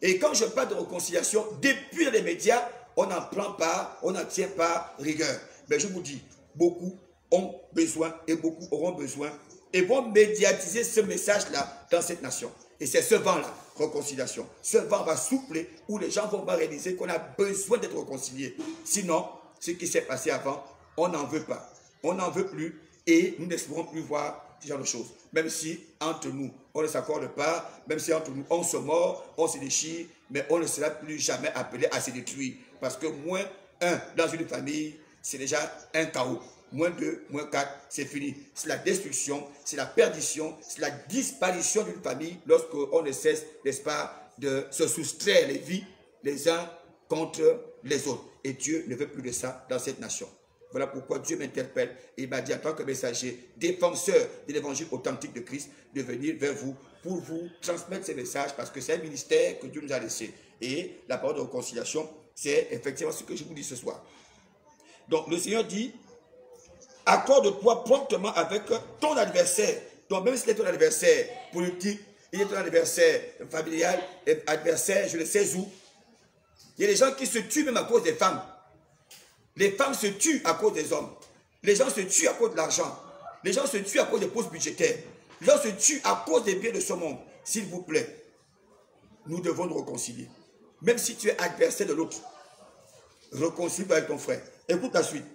Et quand je parle de réconciliation, depuis les médias, on n'en prend pas, on n'en tient pas rigueur. Mais je vous dis, beaucoup ont besoin et beaucoup auront besoin et vont médiatiser ce message-là dans cette nation. Et c'est ce vent-là, réconciliation. Ce vent va souffler où les gens vont réaliser qu'on a besoin d'être réconciliés. Sinon, ce qui s'est passé avant, on n'en veut pas. On n'en veut plus et nous n'espérons plus voir ce genre de choses. Même si entre nous, on ne s'accorde pas, même si entre nous, on se mord, on se déchire, mais on ne sera plus jamais appelé à se détruire. Parce que moins 1 dans une famille, c'est déjà un chaos. Moins 2, moins 4, c'est fini. C'est la destruction, c'est la perdition, c'est la disparition d'une famille lorsqu'on ne cesse, n'est-ce pas, de se soustraire les vies les uns contre les autres. Et Dieu ne veut plus de ça dans cette nation. Voilà pourquoi Dieu m'interpelle et il m'a dit en tant que messager, défenseur de l'évangile authentique de Christ, de venir vers vous pour vous transmettre ces messages parce que c'est un ministère que Dieu nous a laissé. Et la parole de réconciliation, c'est effectivement ce que je vous dis ce soir. Donc le Seigneur dit, accorde-toi promptement avec ton adversaire. Donc même s'il est ton adversaire politique, il est ton adversaire familial, adversaire, je ne sais où. Il y a des gens qui se tuent même à cause des femmes. Les femmes se tuent à cause des hommes. Les gens se tuent à cause de l'argent. Les gens se tuent à cause des postes budgétaires. Les gens se tuent à cause des biens de ce monde. S'il vous plaît, nous devons nous réconcilier. Même si tu es adversaire de l'autre, réconcilie avec ton frère. Écoute la suite.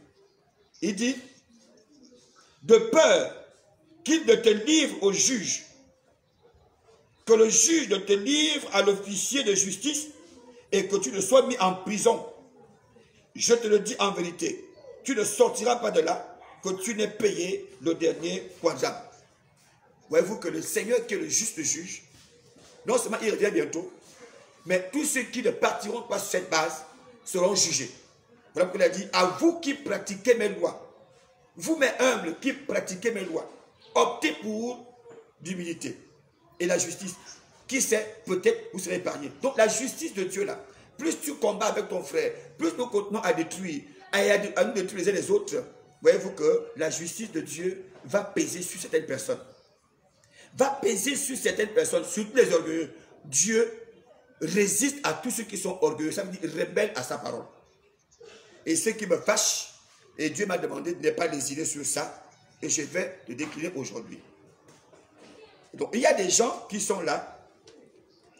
Il dit, de peur qu'il ne te livre au juge, que le juge ne te livre à l'officier de justice et que tu ne sois mis en prison. Je te le dis en vérité, tu ne sortiras pas de là que tu n'aies payé le dernier quadruple. Voyez-vous que le Seigneur qui est le juste juge, non seulement il revient bientôt, mais tous ceux qui ne partiront pas sur cette base seront jugés. Voilà pourquoi il a dit, à vous qui pratiquez mes lois, vous mes humbles qui pratiquez mes lois, optez pour l'humilité et la justice. Qui sait, peut-être vous serez épargnés. Donc la justice de Dieu là, plus tu combats avec ton frère, plus nous continuons à détruire, à nous détruire les uns les autres, voyez-vous que la justice de Dieu va peser sur certaines personnes. Va peser sur certaines personnes, surtout les orgueilleux. Dieu résiste à tous ceux qui sont orgueilleux, ça veut dire rebelles à sa parole. Et ceux qui me fâchent, et Dieu m'a demandé de ne pas les irer sur ça, et je vais le décliner aujourd'hui. Donc il y a des gens qui sont là,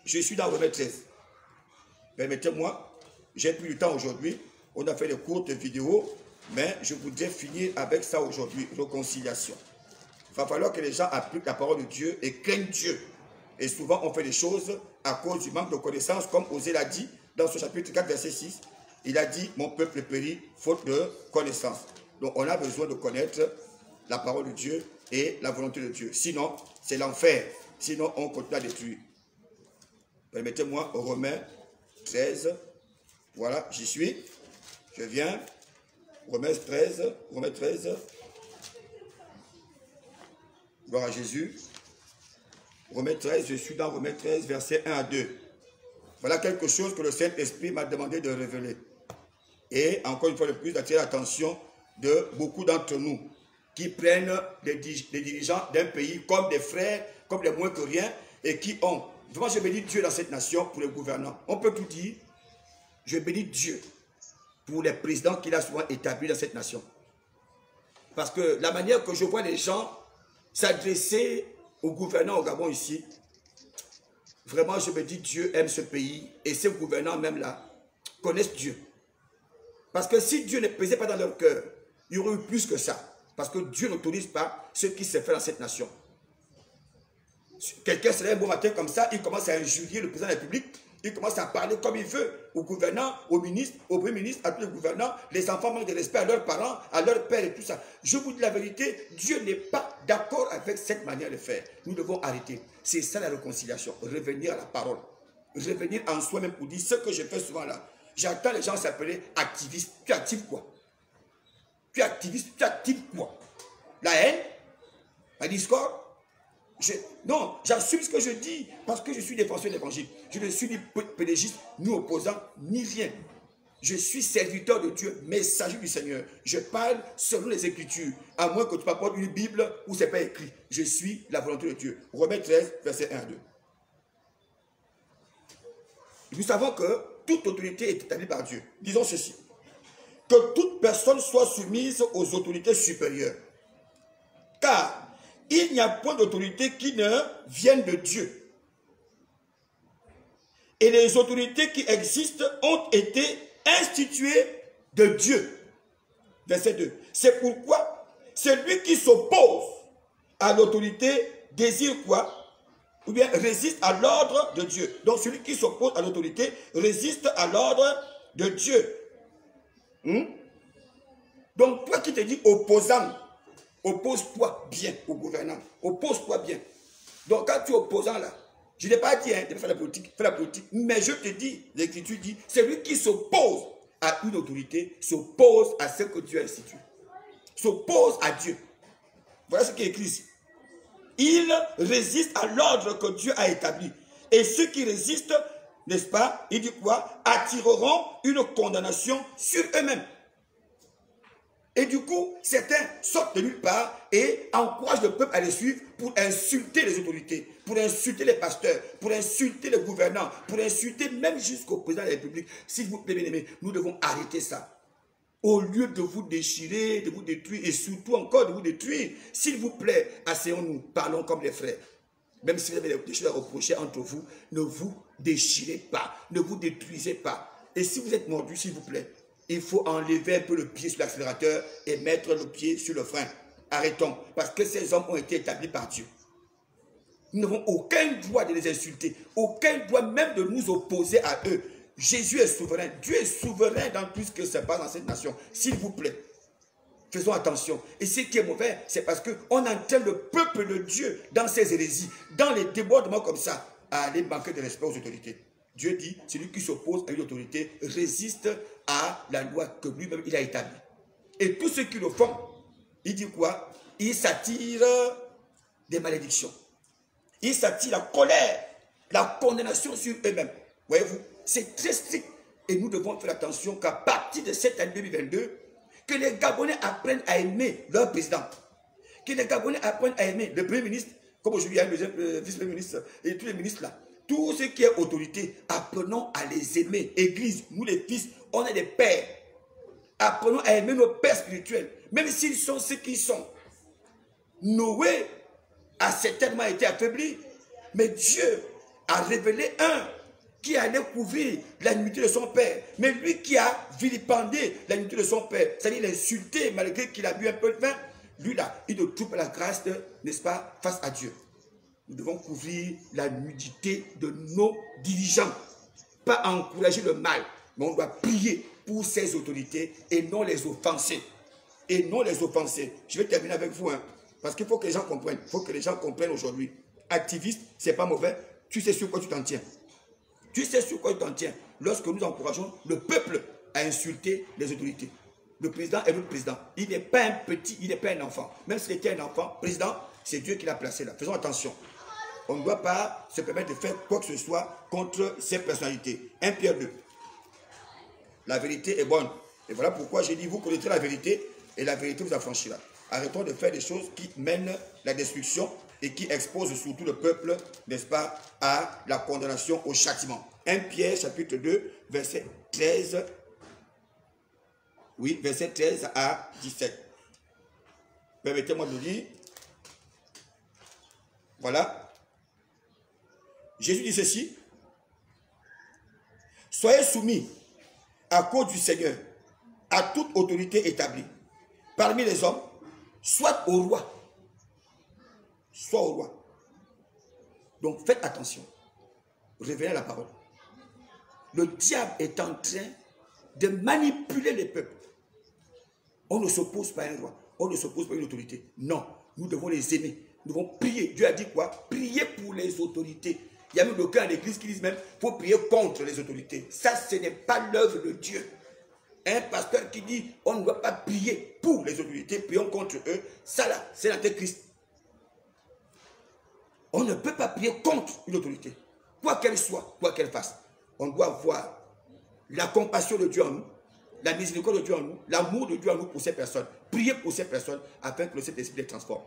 je suis dans Romains 13. Permettez-moi, j'ai plus de temps aujourd'hui, on a fait des courtes vidéos, mais je voudrais finir avec ça aujourd'hui, réconciliation. Il va falloir que les gens appliquent la parole de Dieu et craignent Dieu. Et souvent, on fait des choses à cause du manque de connaissance, comme Osée l'a dit dans ce chapitre 4, verset 6. Il a dit, mon peuple périt faute de connaissance. Donc, on a besoin de connaître la parole de Dieu et la volonté de Dieu. Sinon, c'est l'enfer. Sinon, on continue à détruire. Permettez-moi, Romains 13. Voilà, j'y suis. Je viens. Romains 13. Romains 13. Gloire à Jésus. Romains 13, je suis dans Romains 13, versets 1 à 2. Voilà quelque chose que le Saint-Esprit m'a demandé de révéler. Et encore une fois de plus, d'attirer l'attention de beaucoup d'entre nous qui prennent les dirigeants d'un pays comme des frères, comme des moins que rien, et qui ont. Vraiment, je bénis Dieu dans cette nation pour les gouvernants. On peut tout dire. Je bénis Dieu pour les présidents qu'il a souvent établis dans cette nation. Parce que la manière que je vois les gens s'adresser aux gouvernants au Gabon ici, vraiment je me dis Dieu aime ce pays et ces gouvernants même là connaissent Dieu. Parce que si Dieu ne pesait pas dans leur cœur, il y aurait eu plus que ça. Parce que Dieu n'autorise pas ce qui s'est fait dans cette nation. Quelqu'un se lève un beau matin comme ça, il commence à injurier le président de la République, il commence à parler comme il veut aux gouvernants, aux ministres, aux premiers ministres, à tous les gouvernants. Les enfants manquent de respect à leurs parents, à leurs pères et tout ça. Je vous dis la vérité, Dieu n'est pas d'accord avec cette manière de faire. Nous devons arrêter. C'est ça la réconciliation. Revenir à la parole. Revenir en soi-même pour dire ce que je fais souvent là. J'entends les gens s'appeler activistes. Tu actives quoi? Tu es activiste, tu actives quoi? La haine? La discorde? Non, j'assume ce que je dis parce que je suis défenseur de l'évangile. Je ne suis ni pédégiste, ni opposant, ni rien. Je suis serviteur de Dieu, messager du Seigneur. Je parle selon les Écritures, à moins que tu m'apportes une Bible où ce n'est pas écrit. Je suis la volonté de Dieu. Romains 13, verset 1 à 2. Nous savons que toute autorité est établie par Dieu. Disons ceci. Que toute personne soit soumise aux autorités supérieures. Car il n'y a point d'autorité qui ne vienne de Dieu. Et les autorités qui existent ont été instituées de Dieu. Verset 2. C'est pourquoi celui qui s'oppose à l'autorité désire quoi? Ou bien résiste à l'ordre de Dieu. Donc celui qui s'oppose à l'autorité résiste à l'ordre de Dieu. Donc toi qui te dis opposant, oppose-toi bien au gouvernement. Oppose-toi bien. Donc quand tu es opposant là, je n'ai pas dit de faire la politique, mais je te dis, l'Écriture dit, celui qui s'oppose à une autorité s'oppose à ce que Dieu a institué. S'oppose à Dieu. Voilà ce qui est écrit ici. Il résiste à l'ordre que Dieu a établi. Et ceux qui résistent, n'est-ce pas, il dit quoi? Attireront une condamnation sur eux-mêmes. Et du coup, certains sortent de nulle part et encouragent le peuple à les suivre pour insulter les autorités, pour insulter les pasteurs, pour insulter les gouvernants, pour insulter même jusqu'au président de la République. S'il vous plaît, bien-aimés, nous devons arrêter ça. Au lieu de vous déchirer, de vous détruire et surtout encore de vous détruire, s'il vous plaît, asseyons-nous, parlons comme les frères. Même si vous avez des choses à reprocher entre vous, ne vous déchirez pas, ne vous détruisez pas. Et si vous êtes mordu, s'il vous plaît, il faut enlever un peu le pied sur l'accélérateur et mettre le pied sur le frein. Arrêtons, parce que ces hommes ont été établis par Dieu. Nous n'avons aucun droit de les insulter, aucun droit même de nous opposer à eux. Jésus est souverain, Dieu est souverain dans tout ce qui se passe dans cette nation. S'il vous plaît, faisons attention. Et ce qui est mauvais, c'est parce qu'on entraîne le peuple de Dieu dans ses hérésies, dans les débordements comme ça, à aller manquer de respect aux autorités. Dieu dit, celui qui s'oppose à une autorité résiste à la loi que lui-même il a établie. Et tous ceux qui le font, il dit quoi? Ils s'attirent des malédictions. Ils s'attirent la colère, la condamnation sur eux-mêmes. Voyez-vous, c'est très strict. Et nous devons faire attention qu'à partir de cette année 2022, que les Gabonais apprennent à aimer leur président. Que les Gabonais apprennent à aimer le Premier ministre, comme aujourd'hui il y a le vice-premier ministre et tous les ministres là. Tout ce qui est autorité, apprenons à les aimer. Église, nous les fils, on est des pères. Apprenons à aimer nos pères spirituels, même s'ils sont ce qu'ils sont. Noé a certainement été affaibli, mais Dieu a révélé un qui allait couvrir la nudité de son père. Mais lui qui a vilipendé la nudité de son père, c'est-à-dire l'insulté malgré qu'il a bu un peu de vin, lui là, il ne trouve pas la grâce, n'est-ce pas, face à Dieu. Nous devons couvrir la nudité de nos dirigeants. Pas encourager le mal, mais on doit prier pour ces autorités et non les offenser. Et non les offenser. Je vais terminer avec vous, hein, parce qu'il faut que les gens comprennent. Il faut que les gens comprennent aujourd'hui. Activiste, c'est pas mauvais. Tu sais sur quoi tu t'en tiens. Tu sais sur quoi tu t'en tiens. Lorsque nous encourageons le peuple à insulter les autorités. Le président est notre président. Il n'est pas un petit, il n'est pas un enfant. Même s'il était un enfant, président, c'est Dieu qui l'a placé là. Faisons attention. On ne doit pas se permettre de faire quoi que ce soit contre ces personnalités. 1 Pierre 2. La vérité est bonne. Et voilà pourquoi j'ai dit, vous connaîtrez la vérité et la vérité vous affranchira. Arrêtons de faire des choses qui mènent la destruction et qui exposent surtout le peuple, n'est-ce pas, à la condamnation, au châtiment. 1 Pierre chapitre 2, verset 13. Oui, verset 13 à 17. Permettez-moi de le dire. Voilà. Jésus dit ceci. Soyez soumis à cause du Seigneur à toute autorité établie parmi les hommes, soit au roi. Soit au roi. Donc faites attention. Révélez la parole. Le diable est en train de manipuler les peuples. On ne s'oppose pas à un roi. On ne s'oppose pas à une autorité. Non, nous devons les aimer. Nous devons prier. Dieu a dit quoi? Prier pour les autorités. Il y a même d'aucuns à l'église qui disent même qu'il faut prier contre les autorités. Ça, ce n'est pas l'œuvre de Dieu. Un pasteur qui dit on ne doit pas prier pour les autorités, prions contre eux, ça là, c'est l'antéchrist. On ne peut pas prier contre une autorité, quoi qu'elle soit, quoi qu'elle fasse. On doit voir la compassion de Dieu en nous, la miséricorde de Dieu en nous, l'amour de Dieu en nous pour ces personnes. Prier pour ces personnes afin que le Saint-Esprit les transforme.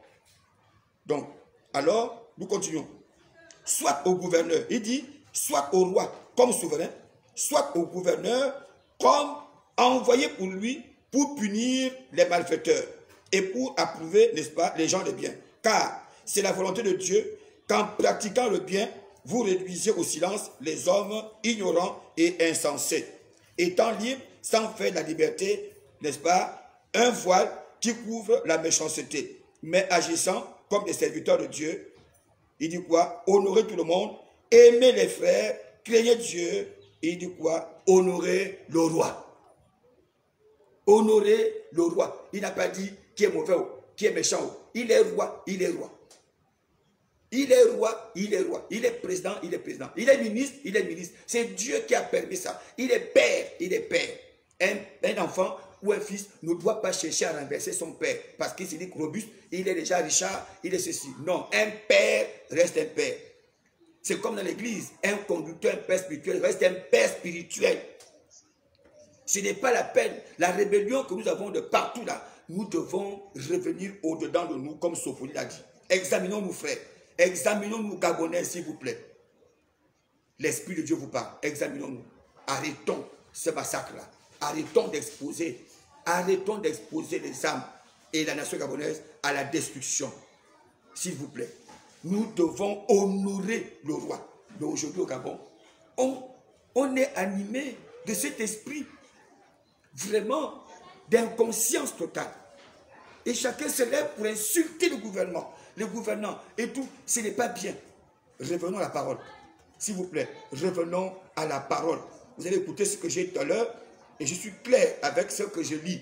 Donc, alors, nous continuons. Soit au gouverneur, il dit, soit au roi comme souverain, soit au gouverneur comme envoyé pour lui pour punir les malfaiteurs et pour approuver, n'est-ce pas, les gens de bien. Car c'est la volonté de Dieu qu'en pratiquant le bien, vous réduisez au silence les hommes ignorants et insensés, étant libres sans faire de la liberté, n'est-ce pas, un voile qui couvre la méchanceté, mais agissant comme des serviteurs de Dieu. Il dit quoi? Honorez tout le monde, aimez les frères, craignez Dieu. Il dit quoi? Honorez le roi. Honorez le roi. Il n'a pas dit qui est mauvais ou qui est méchant. Il est roi, il est roi. Il est roi, il est roi. Il est président, il est président. Il est ministre, il est ministre. C'est Dieu qui a permis ça. Il est père, il est père. Un enfant ou un fils ne doit pas chercher à renverser son père parce qu'il s'est dit robuste, il est déjà Richard, il est ceci. Non, un père reste un père. C'est comme dans l'église, un conducteur, un père spirituel reste un père spirituel. Ce n'est pas la peine. La rébellion que nous avons de partout là, nous devons revenir au-dedans de nous, comme Sophonie l'a dit. Examinons-nous, frères. Examinons-nous, Gabonais, s'il vous plaît. L'Esprit de Dieu vous parle. Examinons-nous. Arrêtons ce massacre-là. Arrêtons d'exposer les âmes et la nation gabonaise à la destruction. S'il vous plaît. Nous devons honorer le roi. Mais aujourd'hui au Gabon, on est animé de cet esprit vraiment d'inconscience totale. Et chacun se lève pour insulter le gouvernement. Le gouvernement et tout, ce n'est pas bien. Revenons à la parole. S'il vous plaît, revenons à la parole. Vous allez écouter ce que j'ai dit tout à l'heure et je suis clair avec ce que je lis.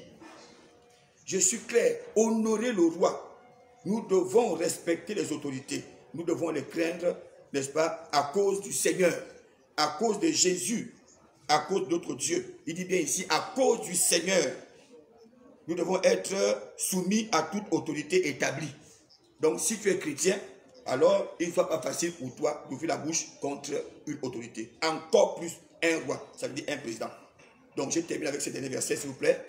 Je suis clair. Honorer le roi. Nous devons respecter les autorités. Nous devons les craindre, n'est-ce pas, à cause du Seigneur, à cause de Jésus, à cause de notre Dieu. Il dit bien ici, à cause du Seigneur. Nous devons être soumis à toute autorité établie. Donc, si tu es chrétien, alors il ne soit pas facile pour toi d'ouvrir la bouche contre une autorité. Encore plus un roi, ça veut dire un président. Donc, je termine avec ce dernier verset, s'il vous plaît,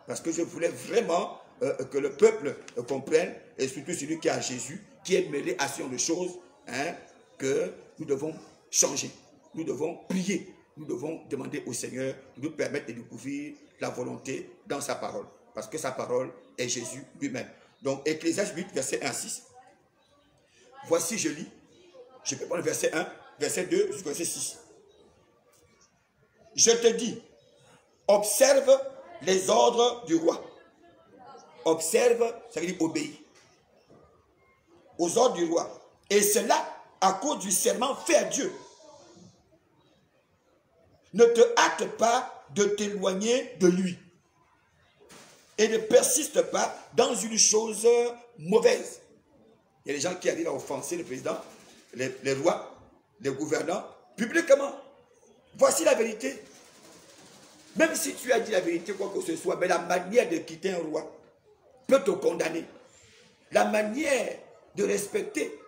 parce que je voulais vraiment que le peuple comprenne, et surtout celui qui a Jésus, qui est mêlé à ce genre de choses, hein, que nous devons changer. Nous devons prier. Nous devons demander au Seigneur de nous permettre de découvrir la volonté dans sa parole. Parce que sa parole est Jésus lui-même. Donc, Ecclésiaste 8, verset 1 à 6. Voici, je lis. Je peux prendre le verset 1, verset 2 jusqu'au verset 6. Je te dis, observe les ordres du roi. Observe, ça veut dire obéis. Aux ordres du roi. Et cela à cause du serment fait à Dieu. Ne te hâte pas de t'éloigner de lui. Et ne persiste pas dans une chose mauvaise. Il y a des gens qui arrivent à offenser le président, les rois, les gouvernants, publiquement. Voici la vérité. Même si tu as dit la vérité, quoi que ce soit, mais la manière de quitter un roi peut te condamner. La manière de respecter,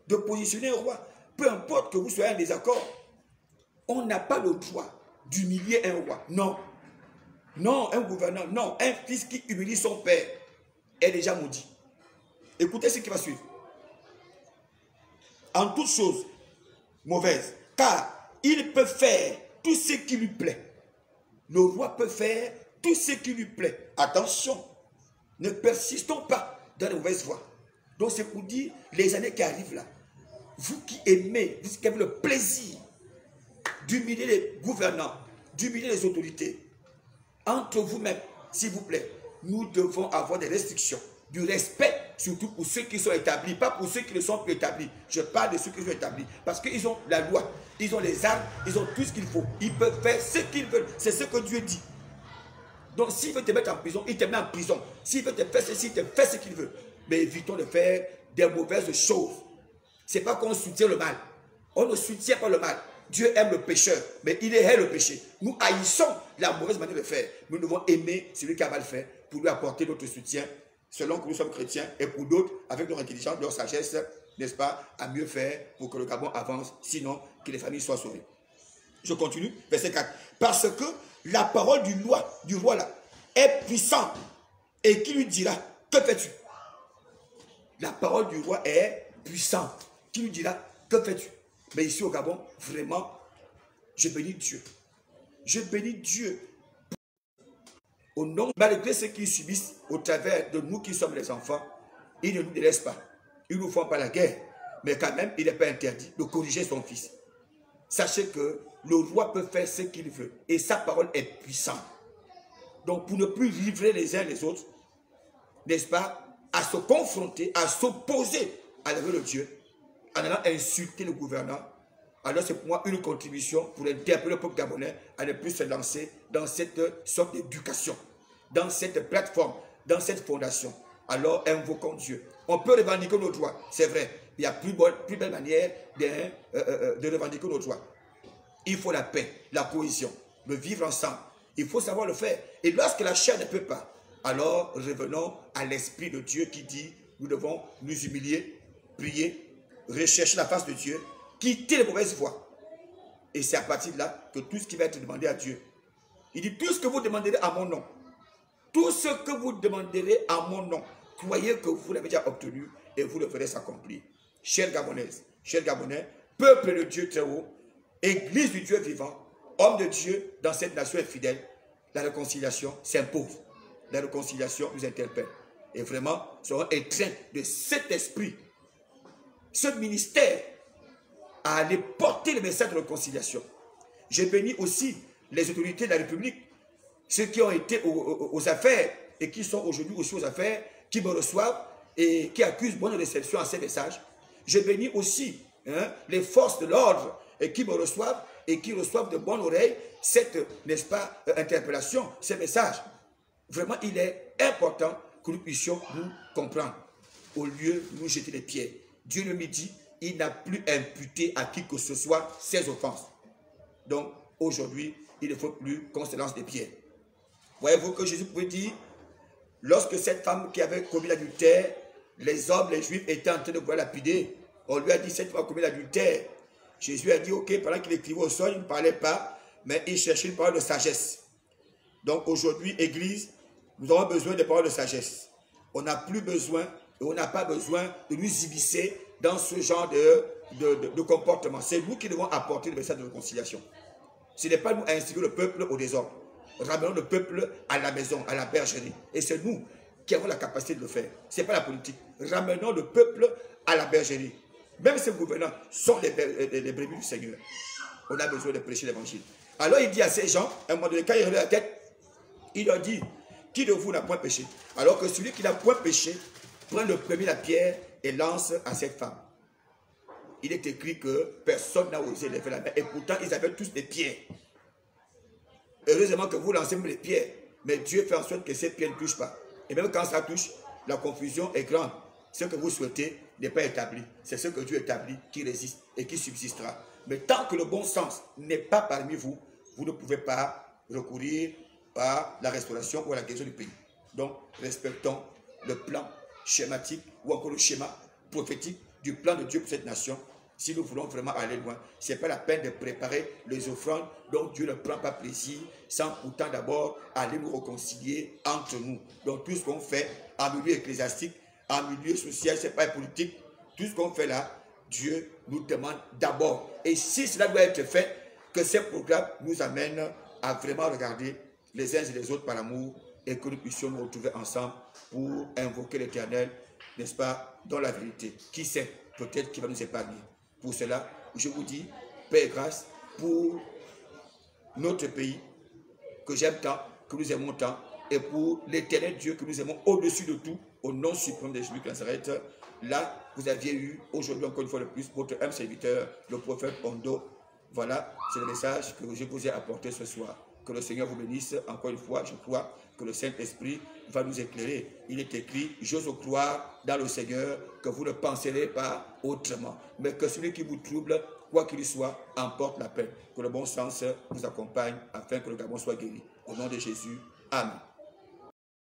de positionner un roi, peu importe que vous soyez en désaccord, on n'a pas le droit d'humilier un roi. Non. Non, un gouvernant, non. Un fils qui humilie son père est déjà maudit. Écoutez ce qui va suivre. En toute chose mauvaise, car il peut faire tout ce qui lui plaît. Le roi peut faire tout ce qui lui plaît. Attention, ne persistons pas dans la mauvaise voie. Donc c'est pour dire, les années qui arrivent là, vous qui aimez, vous qui avez le plaisir d'humilier les gouvernants, d'humilier les autorités, entre vous-même, s'il vous plaît, nous devons avoir des restrictions, du respect, surtout pour ceux qui sont établis, pas pour ceux qui ne sont plus établis. Je parle de ceux qui sont établis, parce qu'ils ont la loi, ils ont les armes, ils ont tout ce qu'il faut. Ils peuvent faire ce qu'ils veulent, c'est ce que Dieu dit. Donc s'il veut te mettre en prison, il te met en prison. S'il veut te faire ceci, il te fait ce qu'il veut. Mais évitons de faire des mauvaises choses. Ce n'est pas qu'on soutient le mal. On ne soutient pas le mal. Dieu aime le pécheur, mais il hait le péché. Nous haïssons la mauvaise manière de faire. Nous devons aimer celui qui a mal fait pour lui apporter notre soutien, selon que nous sommes chrétiens, et pour d'autres, avec leur intelligence, leur sagesse, n'est-ce pas, à mieux faire pour que le Gabon avance, sinon que les familles soient sauvées. Je continue, verset 4. Parce que la parole du roi là, est puissante, et qui lui dira, que fais-tu? La parole du roi est puissante. Qui lui dira, que fais-tu? Mais ici au Gabon, vraiment, je bénis Dieu. Je bénis Dieu. Au nom, malgré ce qu'ils subissent au travers de nous qui sommes les enfants, ils ne nous délaissent pas. Ils ne nous font pas la guerre. Mais quand même, il n'est pas interdit de corriger son fils. Sachez que le roi peut faire ce qu'il veut. Et sa parole est puissante. Donc pour ne plus livrer les uns les autres, n'est-ce pas, à se confronter, à s'opposer à la vérité de Dieu, en allant insulter le gouvernant, alors c'est pour moi une contribution pour interpeller le peuple gabonais à ne plus se lancer dans cette sorte d'éducation, dans cette plateforme, dans cette fondation. Alors invoquons Dieu. On peut revendiquer nos droits, c'est vrai. Il y a plus belle manière de revendiquer nos droits. Il faut la paix, la cohésion, le vivre ensemble. Il faut savoir le faire. Et lorsque la chair ne peut pas, alors revenons à l'Esprit de Dieu qui dit, nous devons nous humilier, prier, rechercher la face de Dieu, quitter les mauvaises voies. Et c'est à partir de là que tout ce qui va être demandé à Dieu. Il dit, tout ce que vous demanderez à mon nom, tout ce que vous demanderez en mon nom, croyez que vous l'avez déjà obtenu et vous le verrez s'accomplir. Chers Gabonaises, chers Gabonais, peuple de Dieu très haut, Église du Dieu vivant, homme de Dieu dans cette nation infidèle, la réconciliation s'impose. La réconciliation nous interpelle. Et vraiment, nous serons étreints de cet esprit, ce ministère, à aller porter le message de réconciliation. J'ai béni aussi les autorités de la République, ceux qui ont été aux affaires et qui sont aujourd'hui aussi aux affaires, qui me reçoivent et qui accusent bonne réception à ces messages. J'ai béni aussi les forces de l'ordre et qui me reçoivent et qui reçoivent de bonnes oreilles cette, n'est-ce pas, interpellation, ces messages. Vraiment, il est important que nous puissions nous comprendre au lieu de nous jeter les pierres. Dieu le dit, il n'a plus imputé à qui que ce soit ses offenses. Donc, aujourd'hui, il ne faut plus qu'on se lance des pierres. Voyez-vous que Jésus pouvait dire, lorsque cette femme qui avait commis l'adultère, les hommes, les Juifs étaient en train de vouloir lapider, on lui a dit, cette femme a commis l'adultère. Jésus a dit, ok, pendant qu'il écrivait au sol, il ne parlait pas, mais il cherchait une parole de sagesse. Donc aujourd'hui, Église, nous avons besoin de paroles de sagesse. On n'a plus besoin, et on n'a pas besoin de nous immiscer dans ce genre de comportement. C'est nous qui devons apporter le message de réconciliation. Ce n'est pas nous à instiger le peuple au désordre. Ramenons le peuple à la maison, à la bergerie. Et c'est nous qui avons la capacité de le faire. Ce n'est pas la politique. Ramenons le peuple à la bergerie. Même ces gouvernants sont les brebis du Seigneur. On a besoin de prêcher l'évangile. Alors il dit à ces gens, à un moment donné, quand il relève la tête, il leur dit, qui de vous n'a point péché? Alors que celui qui n'a point péché, prend le premier la pierre et lance à cette femme. Il est écrit que personne n'a osé lever la main. Et pourtant, ils avaient tous des pierres. Heureusement que vous lancez les pierres. Mais Dieu fait en sorte que ces pierres ne touchent pas. Et même quand ça touche, la confusion est grande. Ce que vous souhaitez n'est pas établi. C'est ce que Dieu établit qui résiste et qui subsistera. Mais tant que le bon sens n'est pas parmi vous, vous ne pouvez pas recourir à la restauration ou à la guérison du pays. Donc, respectons le plan schématique ou encore le schéma prophétique du plan de Dieu pour cette nation. Si nous voulons vraiment aller loin, ce n'est pas la peine de préparer les offrandes dont Dieu ne prend pas plaisir sans pourtant d'abord aller nous réconcilier entre nous. Donc tout ce qu'on fait en milieu ecclésiastique, en milieu social, ce n'est pas politique, tout ce qu'on fait là, Dieu nous demande d'abord. Et si cela doit être fait, que ces programmes nous amènent à vraiment regarder les uns et les autres par amour et que nous puissions nous retrouver ensemble pour invoquer l'Éternel, n'est-ce pas, dans la vérité. Qui sait, peut-être qu'il va nous épargner. Pour cela, je vous dis, paix et grâce pour notre pays que j'aime tant, que nous aimons tant, et pour l'Éternel Dieu que nous aimons au-dessus de tout, au nom suprême de Jésus de Nazareth. Là, vous aviez eu aujourd'hui encore une fois de plus votre humble serviteur, le prophète Ondo. Voilà, c'est le message que je vous ai apporté ce soir. Que le Seigneur vous bénisse. Encore une fois, je crois que le Saint-Esprit va nous éclairer. Il est écrit, j'ose croire dans le Seigneur que vous ne penserez pas autrement. Mais que celui qui vous trouble, quoi qu'il soit, emporte la paix. Que le bon sens vous accompagne afin que le Gabon soit guéri. Au nom de Jésus, Amen.